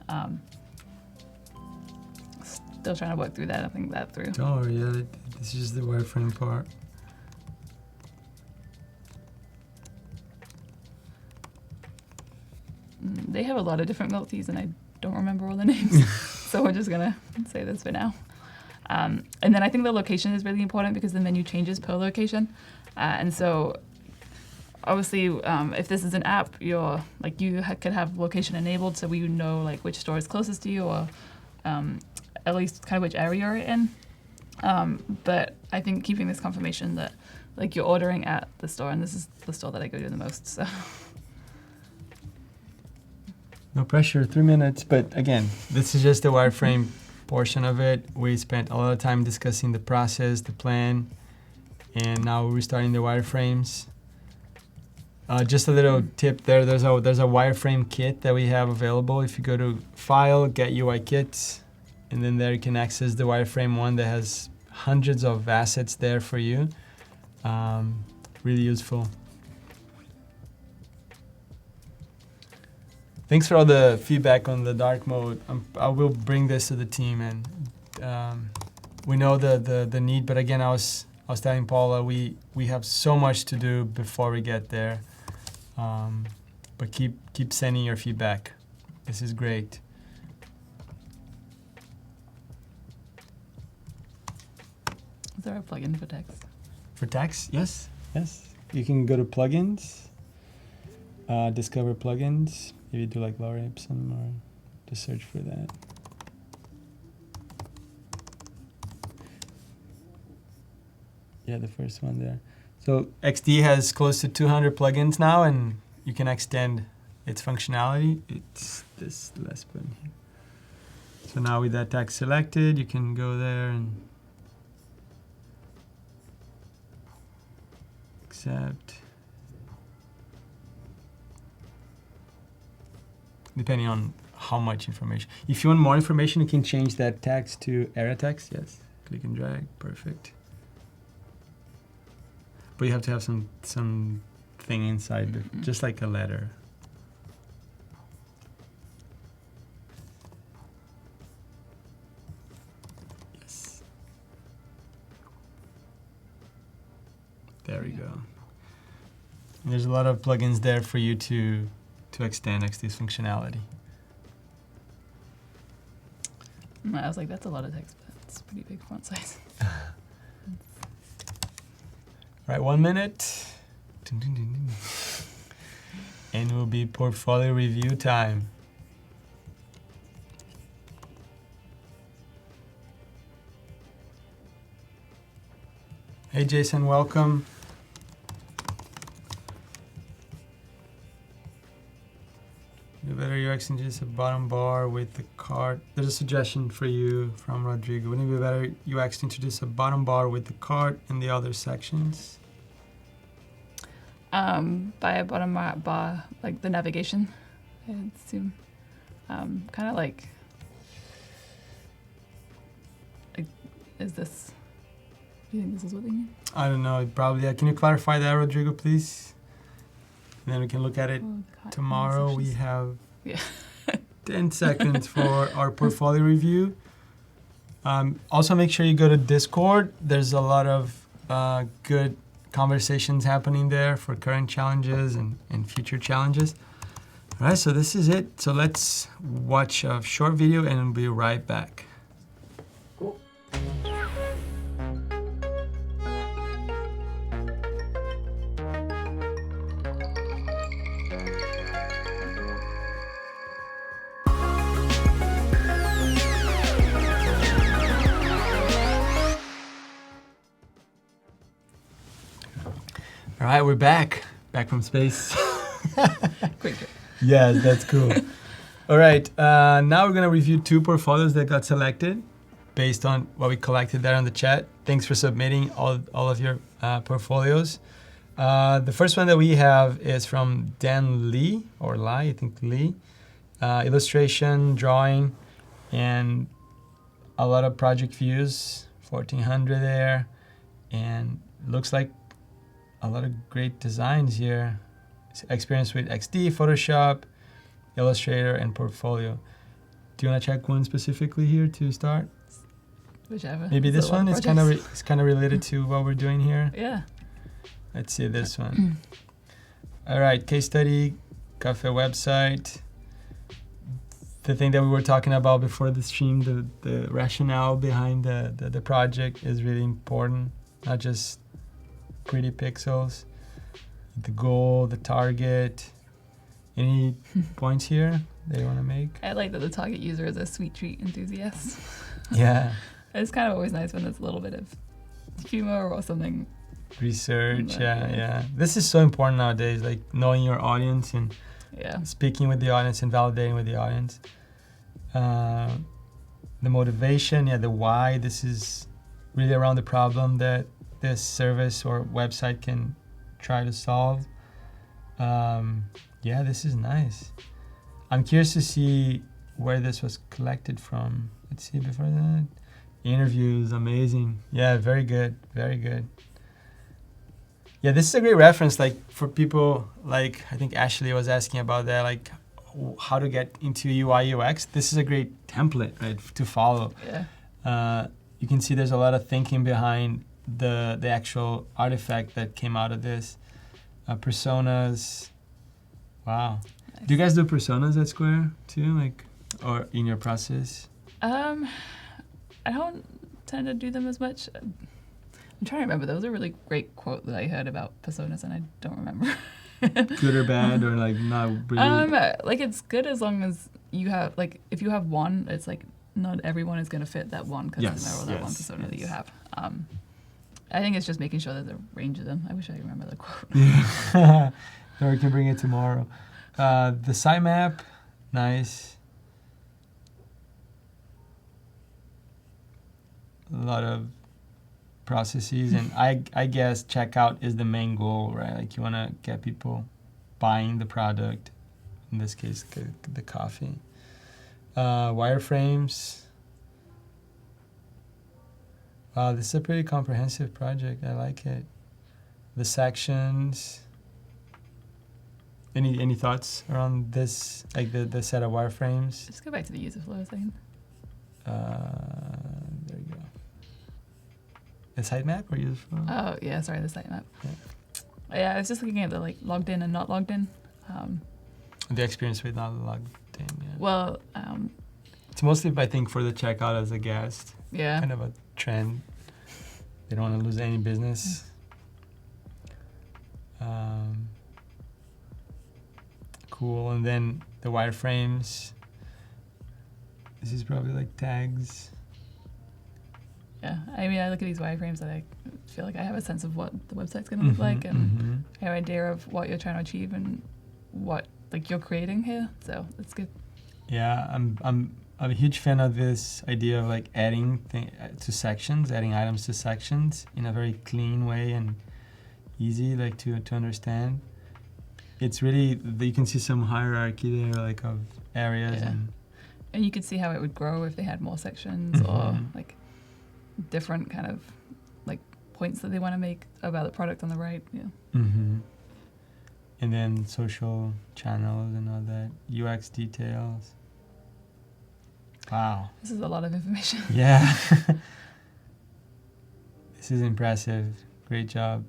Still trying to work through that. I think that through. Oh yeah, this is the wireframe part. They have a lot of different milk teas, and I don't remember all the names. So we're just gonna say this for now. And then I think the location is really important because the menu changes per location. And so obviously, if this is an app, you're like could have location enabled, so we know like which store is closest to you, or at least kind of which area you're in. But I think keeping this confirmation that like you're ordering at the store, and this is the store that I go to the most. So. No pressure, 3 minutes. But again, this is just the wireframe portion of it. We spent a lot of time discussing the process, the plan, and now we're starting the wireframes. Just a little tip there. There's a wireframe kit that we have available. If you go to File, Get UI Kits, and then there you can access the wireframe one that has hundreds of assets there for you. Really useful. Thanks for all the feedback on the dark mode. I will bring this to the team, and we know the need. But again, I was telling Paula we have so much to do before we get there. But keep sending your feedback. This is great. Is there a plugin for text? For text, yes. You can go to plugins, discover plugins. Maybe do like Laura Epson or just search for that. Yeah, the first one there. So XD has close to 200 plugins now, and you can extend its functionality. It's this last button here. So now with that text selected, you can go there and accept. Depending on how much information. If you want more information, you can change that text to error text. Yes, click and drag, perfect. But you have to have some thing inside, just like a letter. Yes. There we go. And there's a lot of plugins there for you to extend XD's functionality. I was like, that's a lot of text, but it's pretty big font size. All right, 1 minute. And it will be portfolio review time. Hey Jason, welcome. The better UX into just a bottom bar with the cart. There's a suggestion for you from Rodrigo. Wouldn't it be better UX to introduce a bottom bar with the cart and the other sections? By a bottom bar, like the navigation, I assume. Kind of like, is this, do you think this is what they mean? I don't know, probably. Can you clarify that, Rodrigo, please? And then we can look at it tomorrow. We have 10 seconds for our portfolio review. Also, make sure you go to Discord. There's a lot of good conversations happening there for current challenges and future challenges. All right, so this is it. So let's watch a short video and we'll be right back. All right, we're back from space. Quick trip. Yeah, that's cool. All right, now we're gonna review 2 portfolios that got selected based on what we collected there on the chat. Thanks for submitting all of your portfolios. The first one that we have is from Dan Lee, or Lai, I think Lee. Illustration, drawing, and a lot of project views, 1400 there, and looks like a lot of great designs here. Experience with XD, Photoshop, Illustrator, and Portfolio. Do you want to check one specifically here to start? Whichever. Maybe this one is kind of related to what we're doing here. Yeah. Let's see this one. All right, case study, cafe website. The thing that we were talking about before the stream, the rationale behind the project is really important. Not just pretty pixels. The goal, the target. Any points here that you want to make? I like that the target user is a sweet treat enthusiast. Yeah. It's kind of always nice when there's a little bit of humor or something. Research, yeah. This is so important nowadays, like knowing your audience and speaking with the audience and validating with the audience. The motivation, the why. This is really around the problem that this service or website can try to solve. This is nice. I'm curious to see where this was collected from. Let's see before that. Interviews, amazing. Yeah, very good, very good. Yeah, this is a great reference, like for people like I think Ashley was asking about that, like how to get into UI UX. This is a great template, right, to follow. Yeah. You can see there's a lot of thinking behind the actual artifact that came out of this. Personas. Wow. Nice. Do you guys do personas at Square too, like, or in your process? I don't tend to do them as much. I'm trying to remember. There was a really great quote that I heard about personas, and I don't remember. Good or bad, or like not really? Like it's good as long as you have, like, if you have one, it's like not everyone is going to fit that one customer or that one persona that you have. I think it's just making sure there's a range of them. I wish I remember the quote. Yeah. Or we can bring it tomorrow. The sitemap, nice. A lot of processes, and I guess checkout is the main goal, right? Like you want to get people buying the product, in this case the coffee. Wireframes. Wow, this is a pretty comprehensive project. I like it. The sections. Any thoughts around this, like the set of wireframes? Just go back to the user flow a second. There you go. The sitemap or user flow? Oh, yeah, sorry, the sitemap. Yeah, I was just looking at the like logged in and not logged in. The experience with not logged in, yeah. Well, it's mostly, I think, for the checkout as a guest. Yeah. Kind of a trend. They don't want to lose any business. Cool, and then the wireframes. This is probably like tags. Yeah, I mean, I look at these wireframes and I feel like I have a sense of what the website's going to look like, and I have an idea of what you're trying to achieve and what like you're creating here. So it's good. Yeah, I'm a huge fan of this idea of like adding to sections, adding items to sections in a very clean way and easy, like to understand. It's really, you can see some hierarchy there, like of areas, and you could see how it would grow if they had more sections or like different kind of like points that they want to make about the product on the right. And then social channels and all that, UX details. Wow. This is a lot of information. Yeah. This is impressive. Great job.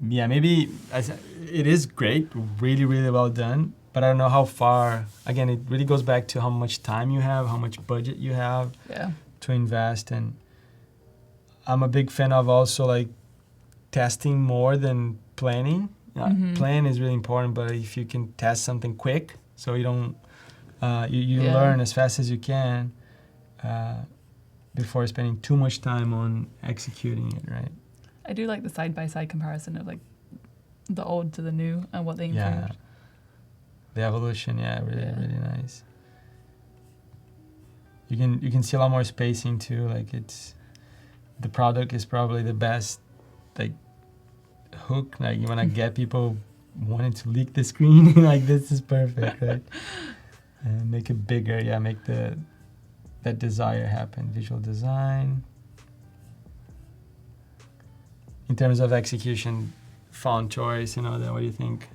Yeah, maybe it is great, really, really well done. But I don't know how far. Again, it really goes back to how much time you have, how much budget you have to invest. And I'm a big fan of also like testing more than planning. Plan is really important, but if you can test something quick, so you don't, you learn as fast as you can before spending too much time on executing it, right? I do like the side-by-side comparison of like the old to the new and what they improved. Yeah. The evolution, really nice. You can see a lot more spacing too. Like the product is probably the best like hook. Like you wanna get people wanting to leak the screen. Like this is perfect, right? And make it bigger. Yeah, make that desire happen. Visual design. In terms of execution, font choice, what do you think?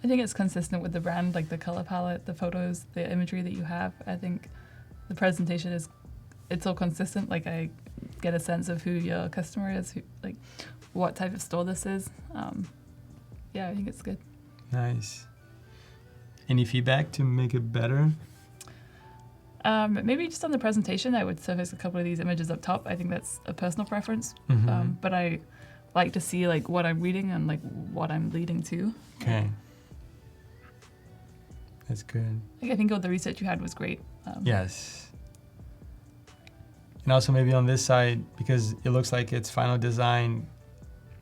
I think it's consistent with the brand, like the color palette, the photos, the imagery that you have. I think the presentation it's all consistent. Like I get a sense of who your customer is, like what type of store this is. I think it's good. Nice. Any feedback to make it better? Maybe just on the presentation, I would surface a couple of these images up top. I think that's a personal preference, but I like to see like what I'm reading and like what I'm leading to. Okay. That's good. Like, I think all the research you had was great. Yes. And also maybe on this side, because it looks like it's final design,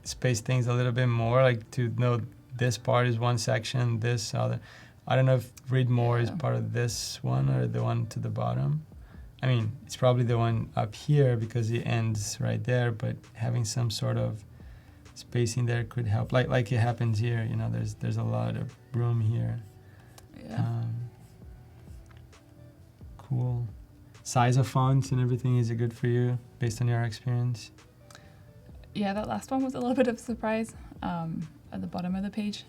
space things a little bit more, like to know this part is one section, this other. I don't know if read more is part of this one or the one to the bottom. I mean, it's probably the one up here because it ends right there, but having some sort of spacing there could help. Like it happens here, there's a lot of room here. Yeah. Cool. Size of fonts and everything, is it good for you based on your experience? Yeah, that last one was a little bit of a surprise at the bottom of the page.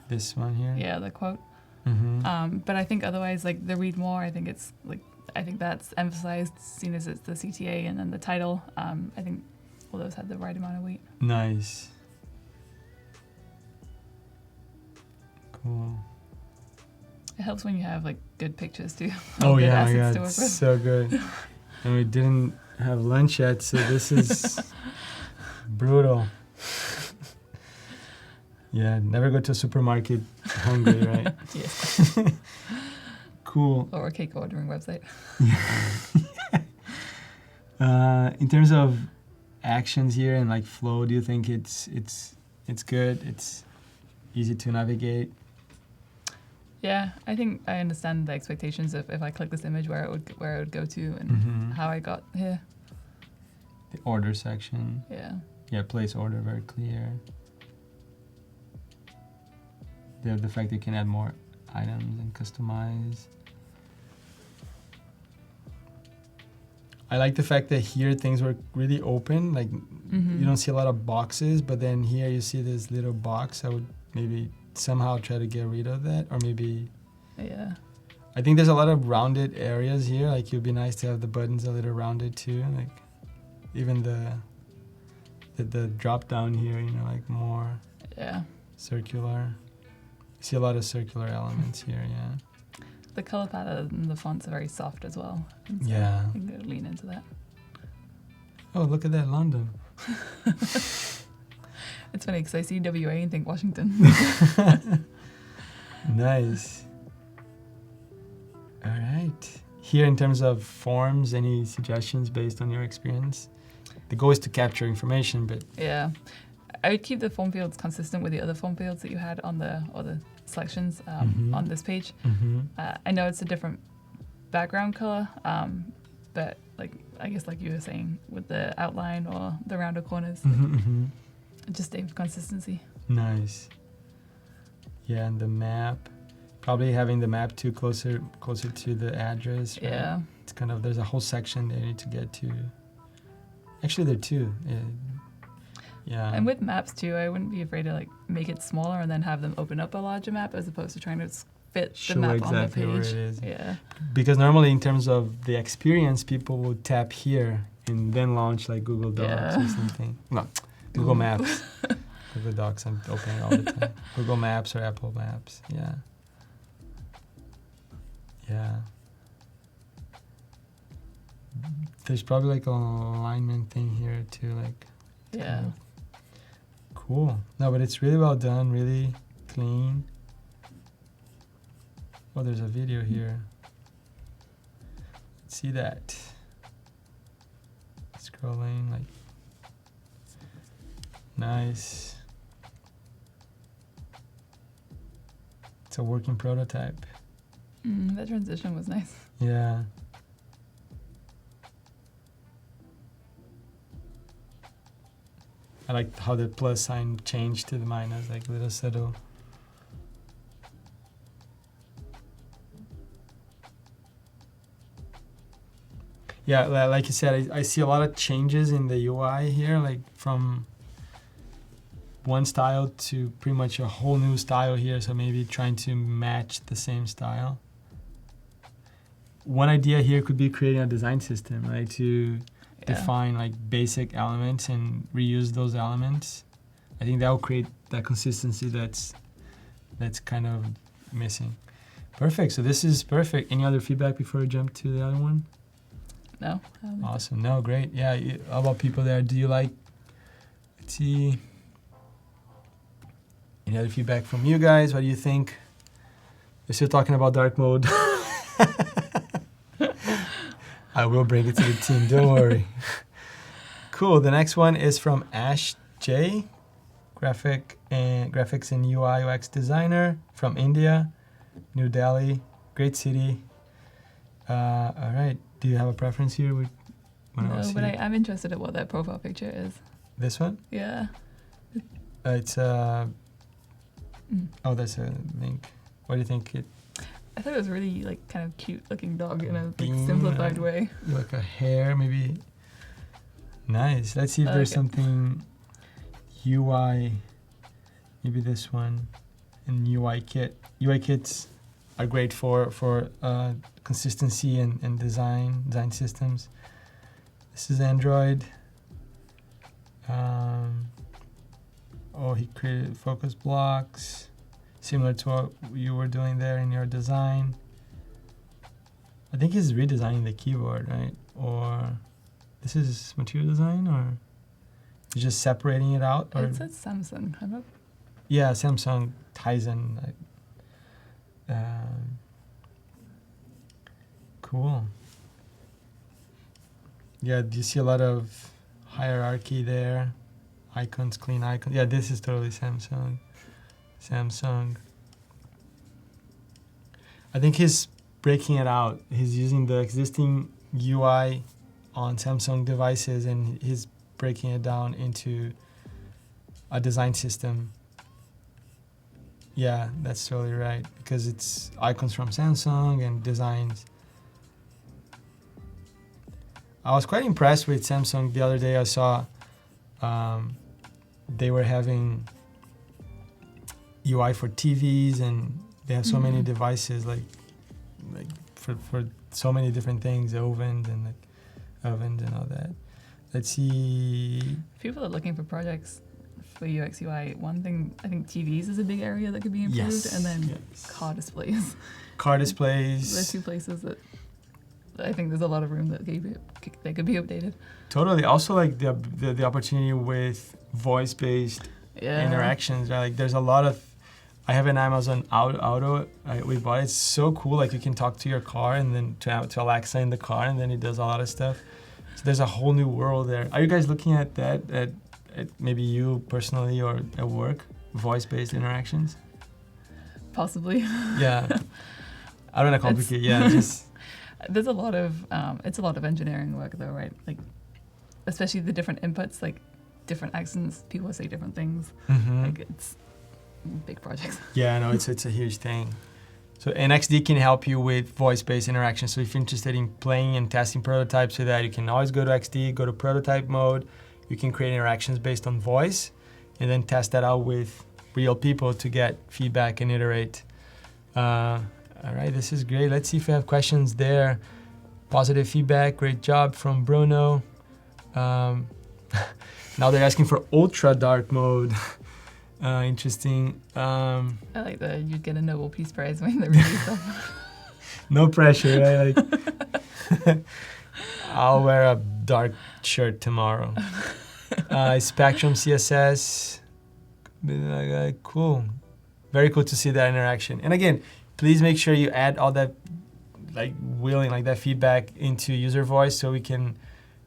This one here? Yeah, the quote. Mm-hmm. But I think otherwise, like the read more, I think that's emphasized, seen as it's the CTA, and then the title. I think all those had the right amount of weight. Nice. Cool. It helps when you have like good pictures too. Oh good yeah, assets to work it's with. so good. And we didn't have lunch yet, so this is brutal. Yeah, never go to a supermarket hungry, right? Yes. Cool. Or a cake ordering website. In terms of actions here and like flow, do you think it's good? It's easy to navigate? Yeah, I think I understand the expectations of if I click this image where it would go to and how I got here. The order section. Yeah. Yeah, place order, very clear. The fact that you can add more items and customize. I like the fact that here things were really open. Like you don't see a lot of boxes, but then here you see this little box. I would maybe somehow try to get rid of that, or maybe. Yeah. I think there's a lot of rounded areas here. Like it would be nice to have the buttons a little rounded too. Like even the drop down here, like more circular. You see a lot of circular elements here, yeah. The color palette and the fonts are very soft as well. And so Yeah. I think I would lean into that. Oh, look at that, London. It's funny because I see WA and think Washington. Nice. All right. Here, in terms of forms, any suggestions based on your experience? The goal is to capture information, but... Yeah. I would keep the form fields consistent with the other form fields that you had on the selections on this page. I know it's a different background color, but I guess like you were saying, with the outline or the rounded corners, just stay with consistency. Nice. Yeah, and the map. Probably having the map too closer to the address, right? Yeah. It's kind of, there's a whole section they need to get to. Actually, there are two. Yeah. And with maps too, I wouldn't be afraid to like make it smaller and then have them open up a larger map as opposed to trying to fit the Show map exactly on the where page. it is. Yeah. Because normally in terms of the experience, people would tap here and then launch like Google Docs or something. No, Google Maps. Google Docs, I'm opening all the time. Google Maps or Apple Maps, yeah. Yeah. There's probably like an alignment thing here too, like. Yeah. Kind of cool. No, but it's really well done, really clean. Oh, there's a video here. Let's see that. Scrolling, like. Nice. It's a working prototype. That transition was nice. Yeah. I like how the plus sign changed to the minus, like little subtle. Yeah, like you said, I see a lot of changes in the UI here, like from one style to pretty much a whole new style here, so maybe trying to match the same style. One idea here could be creating a design system, right, to define like basic elements and reuse those elements. I think that will create that consistency that's kind of missing. Perfect, so this is perfect. Any other feedback before we jump to the other one? No. Awesome, no, great. Yeah, how about people there? Do you like, let's see. Any other feedback from you guys? What do you think? We're still talking about dark mode. I will bring it to the team, don't worry. Cool, the next one is from Ash J, graphics and UI UX designer from India, New Delhi, great city. All right, do you have a preference here? No, but I'm interested in what that profile picture is. This one? Yeah. It's oh, that's a link. What do you think? I thought it was really like kind of cute looking dog in a like, simplified way. Like a hair, maybe. Nice. Let's see if there's something UI. Maybe this one. And UI kit. UI kits are great for consistency and design systems. This is Android. Oh, he created focus blocks, similar to what you were doing there in your design. I think he's redesigning the keyboard, right? Or this is material design, or he's just separating it out? Or it says Samsung. Yeah, Samsung Tizen. Cool. Yeah, do you see a lot of hierarchy there? Icons, clean icons. Yeah, this is totally Samsung. I think he's breaking it out. He's using the existing UI on Samsung devices and he's breaking it down into a design system. Yeah, that's totally right, because it's icons from Samsung and designs. I was quite impressed with Samsung the other day. I saw they were having UI for TVs, and they have so many devices, like for so many different things, ovens and all that. Let's see. People are looking for projects for UX UI. One thing, I think TVs is a big area that could be improved, and then car displays. Car displays. Those two places that I think there's a lot of room that they could be updated. Totally. Also, like the opportunity with voice-based interactions. Right? Like, there's a lot of. I have an Amazon Auto. We bought it. It's so cool. Like, you can talk to your car and then to Alexa in the car, and then it does a lot of stuff. So there's a whole new world there. Are you guys looking at that? At maybe you personally or at work, voice-based interactions? Possibly. Yeah. I don't know. Complicated. Yeah. Just. There's a lot of it's a lot of engineering work though, right? Like, especially the different inputs, like different accents, people say different things. Like, it's big projects. Yeah, no, it's a huge thing. So, and XD can help you with voice-based interaction. So if you're interested in playing and testing prototypes with that, you can always go to XD, go to prototype mode, you can create interactions based on voice, and then test that out with real people to get feedback and iterate. All right, this is great. Let's see if we have questions there. Positive feedback, great job from Bruno. Now they're asking for ultra dark mode. Interesting. I like that you'd get a Nobel Peace Prize when they release them. No pressure, right? Like, I'll wear a dark shirt tomorrow. Spectrum CSS. Cool. Very cool to see that interaction. And again, please make sure you add all that that feedback into user voice so we can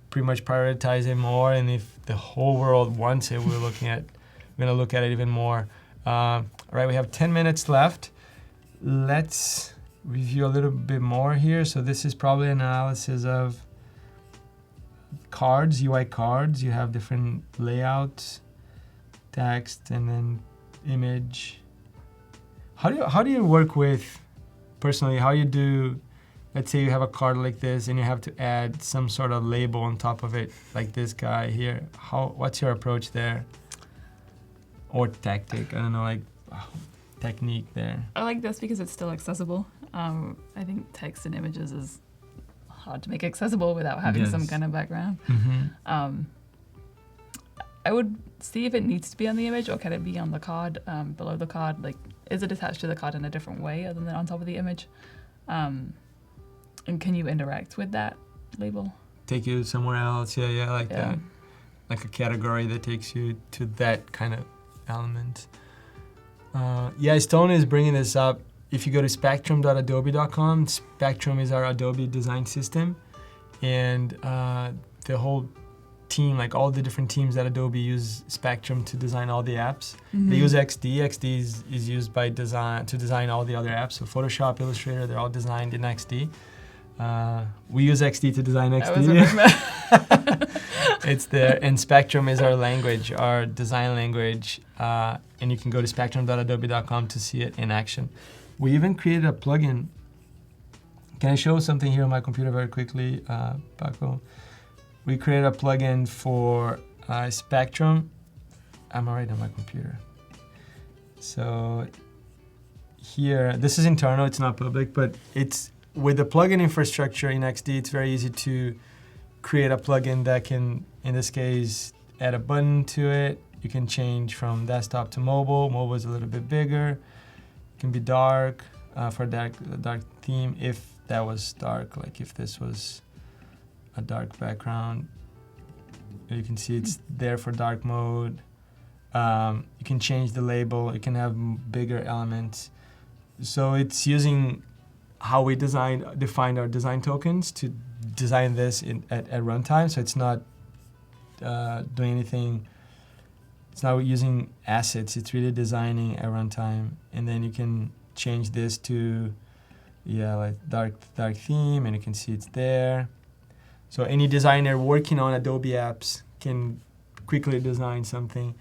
pretty much prioritize it more. And if the whole world wants it, we're gonna look at it even more. All right, we have 10 minutes left. Let's review a little bit more here. So this is probably an analysis of cards, UI cards. You have different layouts, text, and then image. How do you work with, personally, how you do, let's say you have a card like this and you have to add some sort of label on top of it, like this guy here. What's your approach there? Or tactic, I don't know, technique there. I like this because it's still accessible. I think text and images is hard to make accessible without having some kind of background. Mm-hmm. I would see if it needs to be on the image or can it be on the card, below the card. Like, is it attached to the card in a different way other than on top of the image? And can you interact with that label? Take you somewhere else, yeah, that. Like a category that takes you to that kind of element. Stone is bringing this up. If you go to spectrum.adobe.com, Spectrum is our Adobe design system, and the whole team, like all the different teams at Adobe, use Spectrum to design all the apps. Mm-hmm. They use XD. XD is used by design to design all the other apps. So Photoshop, Illustrator, they're all designed in XD. We use XD to design XD. It's there, and Spectrum is our language, our design language, and you can go to spectrum.adobe.com to see it in action. We even created a plugin. Can I show something here on my computer very quickly, Paco? We created a plugin for Spectrum. I'm already on my computer. So here, this is internal, it's not public, but it's with the plugin infrastructure in XD, it's very easy to create a plugin that can, in this case, add a button to it. You can change from desktop to mobile. Mobile is a little bit bigger. It can be dark for dark theme if that was dark, like if this was a dark background. You can see it's there for dark mode. You can change the label. You can have bigger elements. So it's using how we defined our design tokens to design this at runtime. So it's not doing anything. It's not using assets. It's really designing at runtime. And then you can change this to like dark theme, and you can see it's there. So any designer working on Adobe apps can quickly design something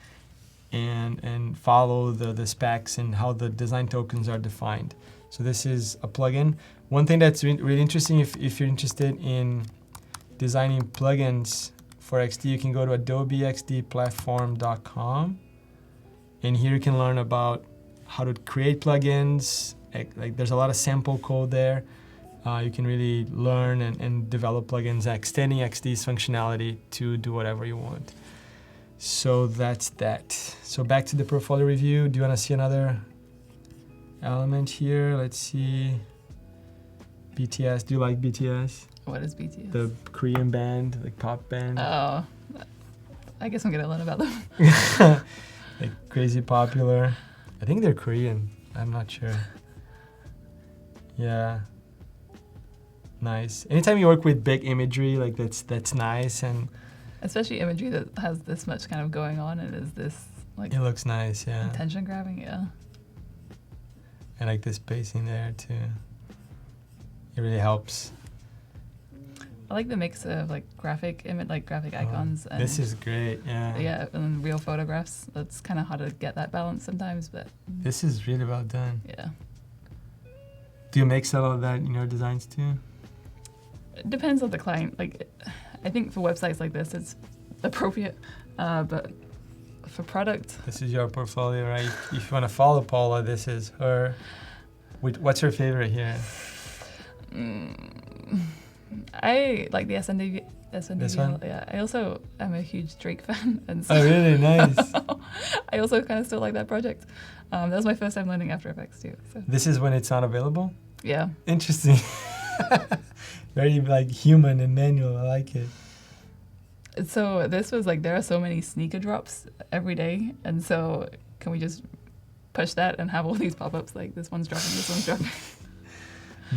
and follow the specs and how the design tokens are defined. So this is a plugin. One thing that's really interesting, if you're interested in designing plugins for XD, you can go to adobexdplatform.com, and here you can learn about how to create plugins. Like there's a lot of sample code there. You can really learn and develop plugins, extending XD's functionality to do whatever you want. So that's that. So back to the portfolio review. Do you want to see another element here? Let's see. BTS. Do you like BTS? What is BTS? The Korean band, like pop band. Oh, I guess I'm gonna learn about them. Like crazy popular. I think they're Korean. I'm not sure. Yeah. Nice. Anytime you work with big imagery, like that's nice, and especially imagery that has this much kind of going on and is this like it looks nice, yeah. Attention grabbing, yeah. I like the spacing there too. It really helps. I like the mix of like graphic icons. And this is great, yeah. Yeah, and real photographs. That's kind of hard to get that balance sometimes, but this is really well done. Yeah. Do you mix a lot of that in your designs too? It depends on the client. Like, I think for websites like this, it's appropriate. But for product, This is your portfolio, right? If you want to follow Paula, this is her. What's her favorite here? I like the SNDV. This one? Yeah, I also am a huge Drake fan, and so Oh, really? Nice. I also kind of still like that project. That was my first time learning After Effects too. So This is when it's not available? yeah, Interesting. Very like human and manual. I like it. so this was like there are so many sneaker drops every day, and so can we just push that and have all these pop-ups like this one's dropping, this one's dropping.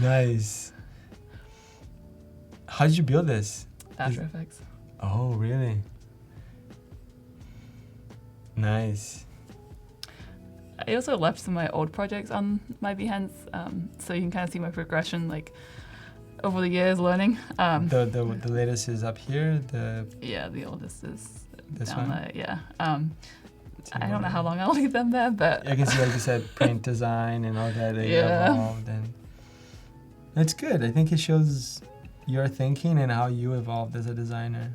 Nice. How did you build this? After Effects. Oh, really? Nice. I also left some of my old projects on my Behance, so you can kind of see my progression like over the years learning. The latest is up here. Yeah, the oldest is This down one? there. Yeah. I don't know how long I'll leave them there, but I can see, like you said, print design and all that. They Yeah. evolved, and that's good. I think it shows your thinking and how you evolved as a designer.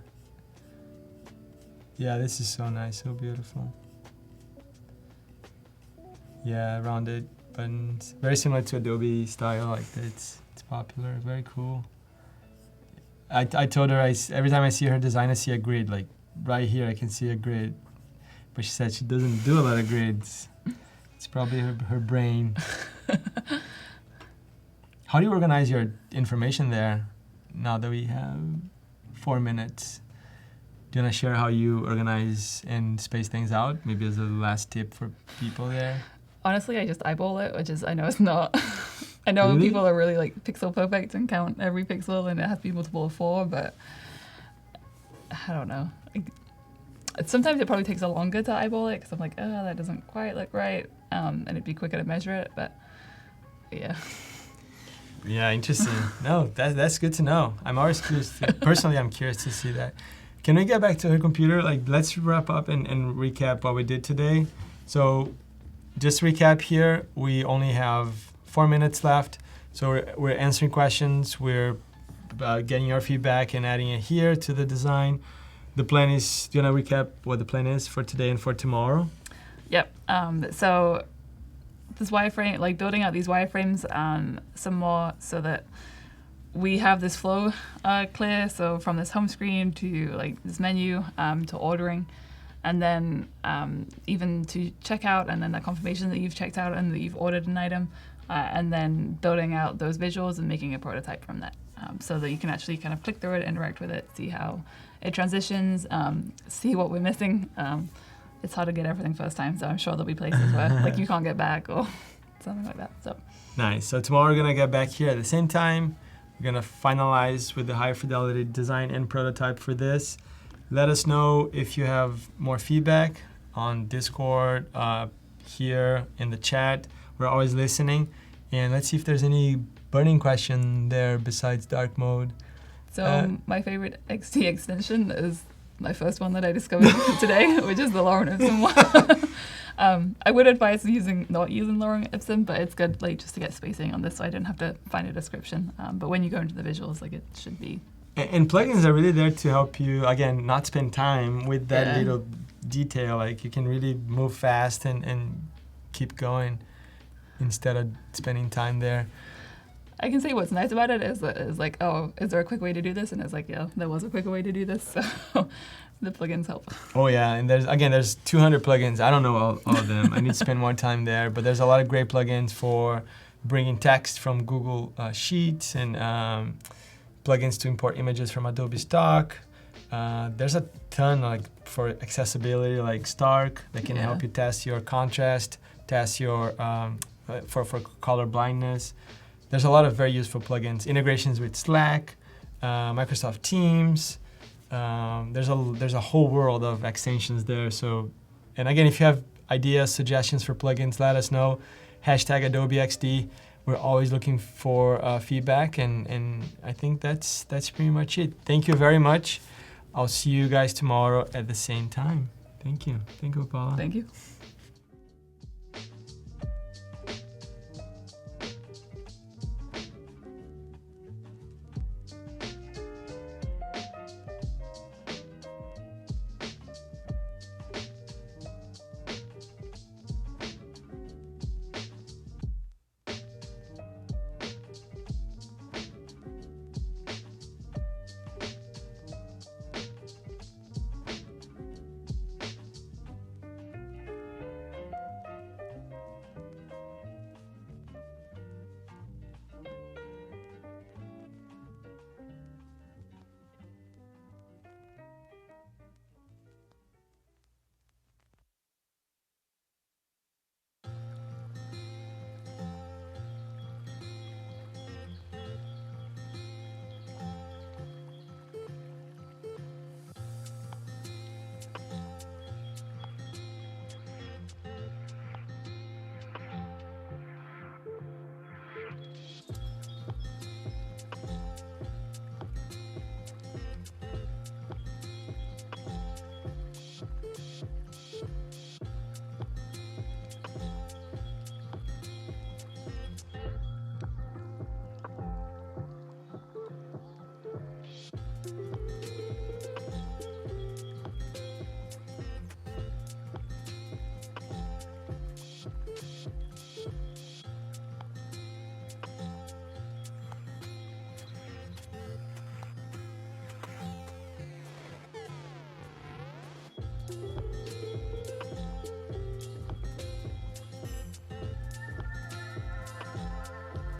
Yeah, this is so nice, so beautiful. Yeah, rounded buttons, very similar to Adobe style. Like it's popular, very cool. I told her every time I see her design, I see a grid. Like right here, I can see a grid. But she said she doesn't do a lot of grids. It's probably her brain. How do you organize your information there now that we have 4 minutes? Do you want to share how you organize and space things out? Maybe as a last tip for people there. honestly, I just eyeball it, which is I know it's not. I know Really? people are really like pixel perfect and count every pixel, and it has to be multiple of 4, but I don't know. Sometimes it probably takes a longer to eyeball it because I'm like, oh, that doesn't quite look right, and it'd be quicker to measure it, but yeah. Yeah, interesting. No, that's good to know. I'm always curious. Personally, I'm curious to see that. Can we get back to her computer? Like, let's wrap up and recap what we did today. So, just recap here. We only have 4 minutes left. So we're answering questions. We're getting your feedback and adding it here to the design. The plan is. Do you want to recap what the plan is for today and for tomorrow? Yep. So this wireframe, like building out these wireframes some more so that we have this flow clear. So from this home screen to like this menu to ordering, and then even to checkout, and then the confirmation that you've checked out and that you've ordered an item, and then building out those visuals and making a prototype from that, so that you can actually kind of click through it, interact with it, see how it transitions, see what we're missing. It's hard to get everything first time, so I'm sure there'll be places where like you can't get back or something like that. So Nice. So tomorrow we're gonna get back here at the same time. We're gonna finalize with the high fidelity design and prototype for this. Let us know if you have more feedback on Discord, here in the chat. We're always listening, and let's see if there's any burning question there besides dark mode. So my favorite XD extension is my first one that I discovered today, which is the Lorem Ipsum one. I would advise not using Lorem Ipsum, but it's good like just to get spacing on this, so I didn't have to find a description. But when you go into the visuals, like it should be. And plugins are really there to help you, again, not spend time with that little detail. Like you can really move fast and keep going instead of spending time there. I can say what's nice about it is like, oh, is there a quick way to do this? And it's like, yeah, there was a quicker way to do this. So the plugins help. Oh yeah, and there's 200 plugins. I don't know all of them. I need to spend more time there, but there's a lot of great plugins for bringing text from Google Sheets and plugins to import images from Adobe Stock. There's a ton like for accessibility, like Stark, that can help you test your contrast, test your for color blindness. There's a lot of very useful plugins. Integrations with Slack, Microsoft Teams. There's a whole world of extensions there. So, and again, if you have ideas, suggestions for plugins, let us know. # Adobe XD. We're always looking for feedback, and I think that's pretty much it. Thank you very much. I'll see you guys tomorrow at the same time. Thank you. Thank you, Paula. Thank you.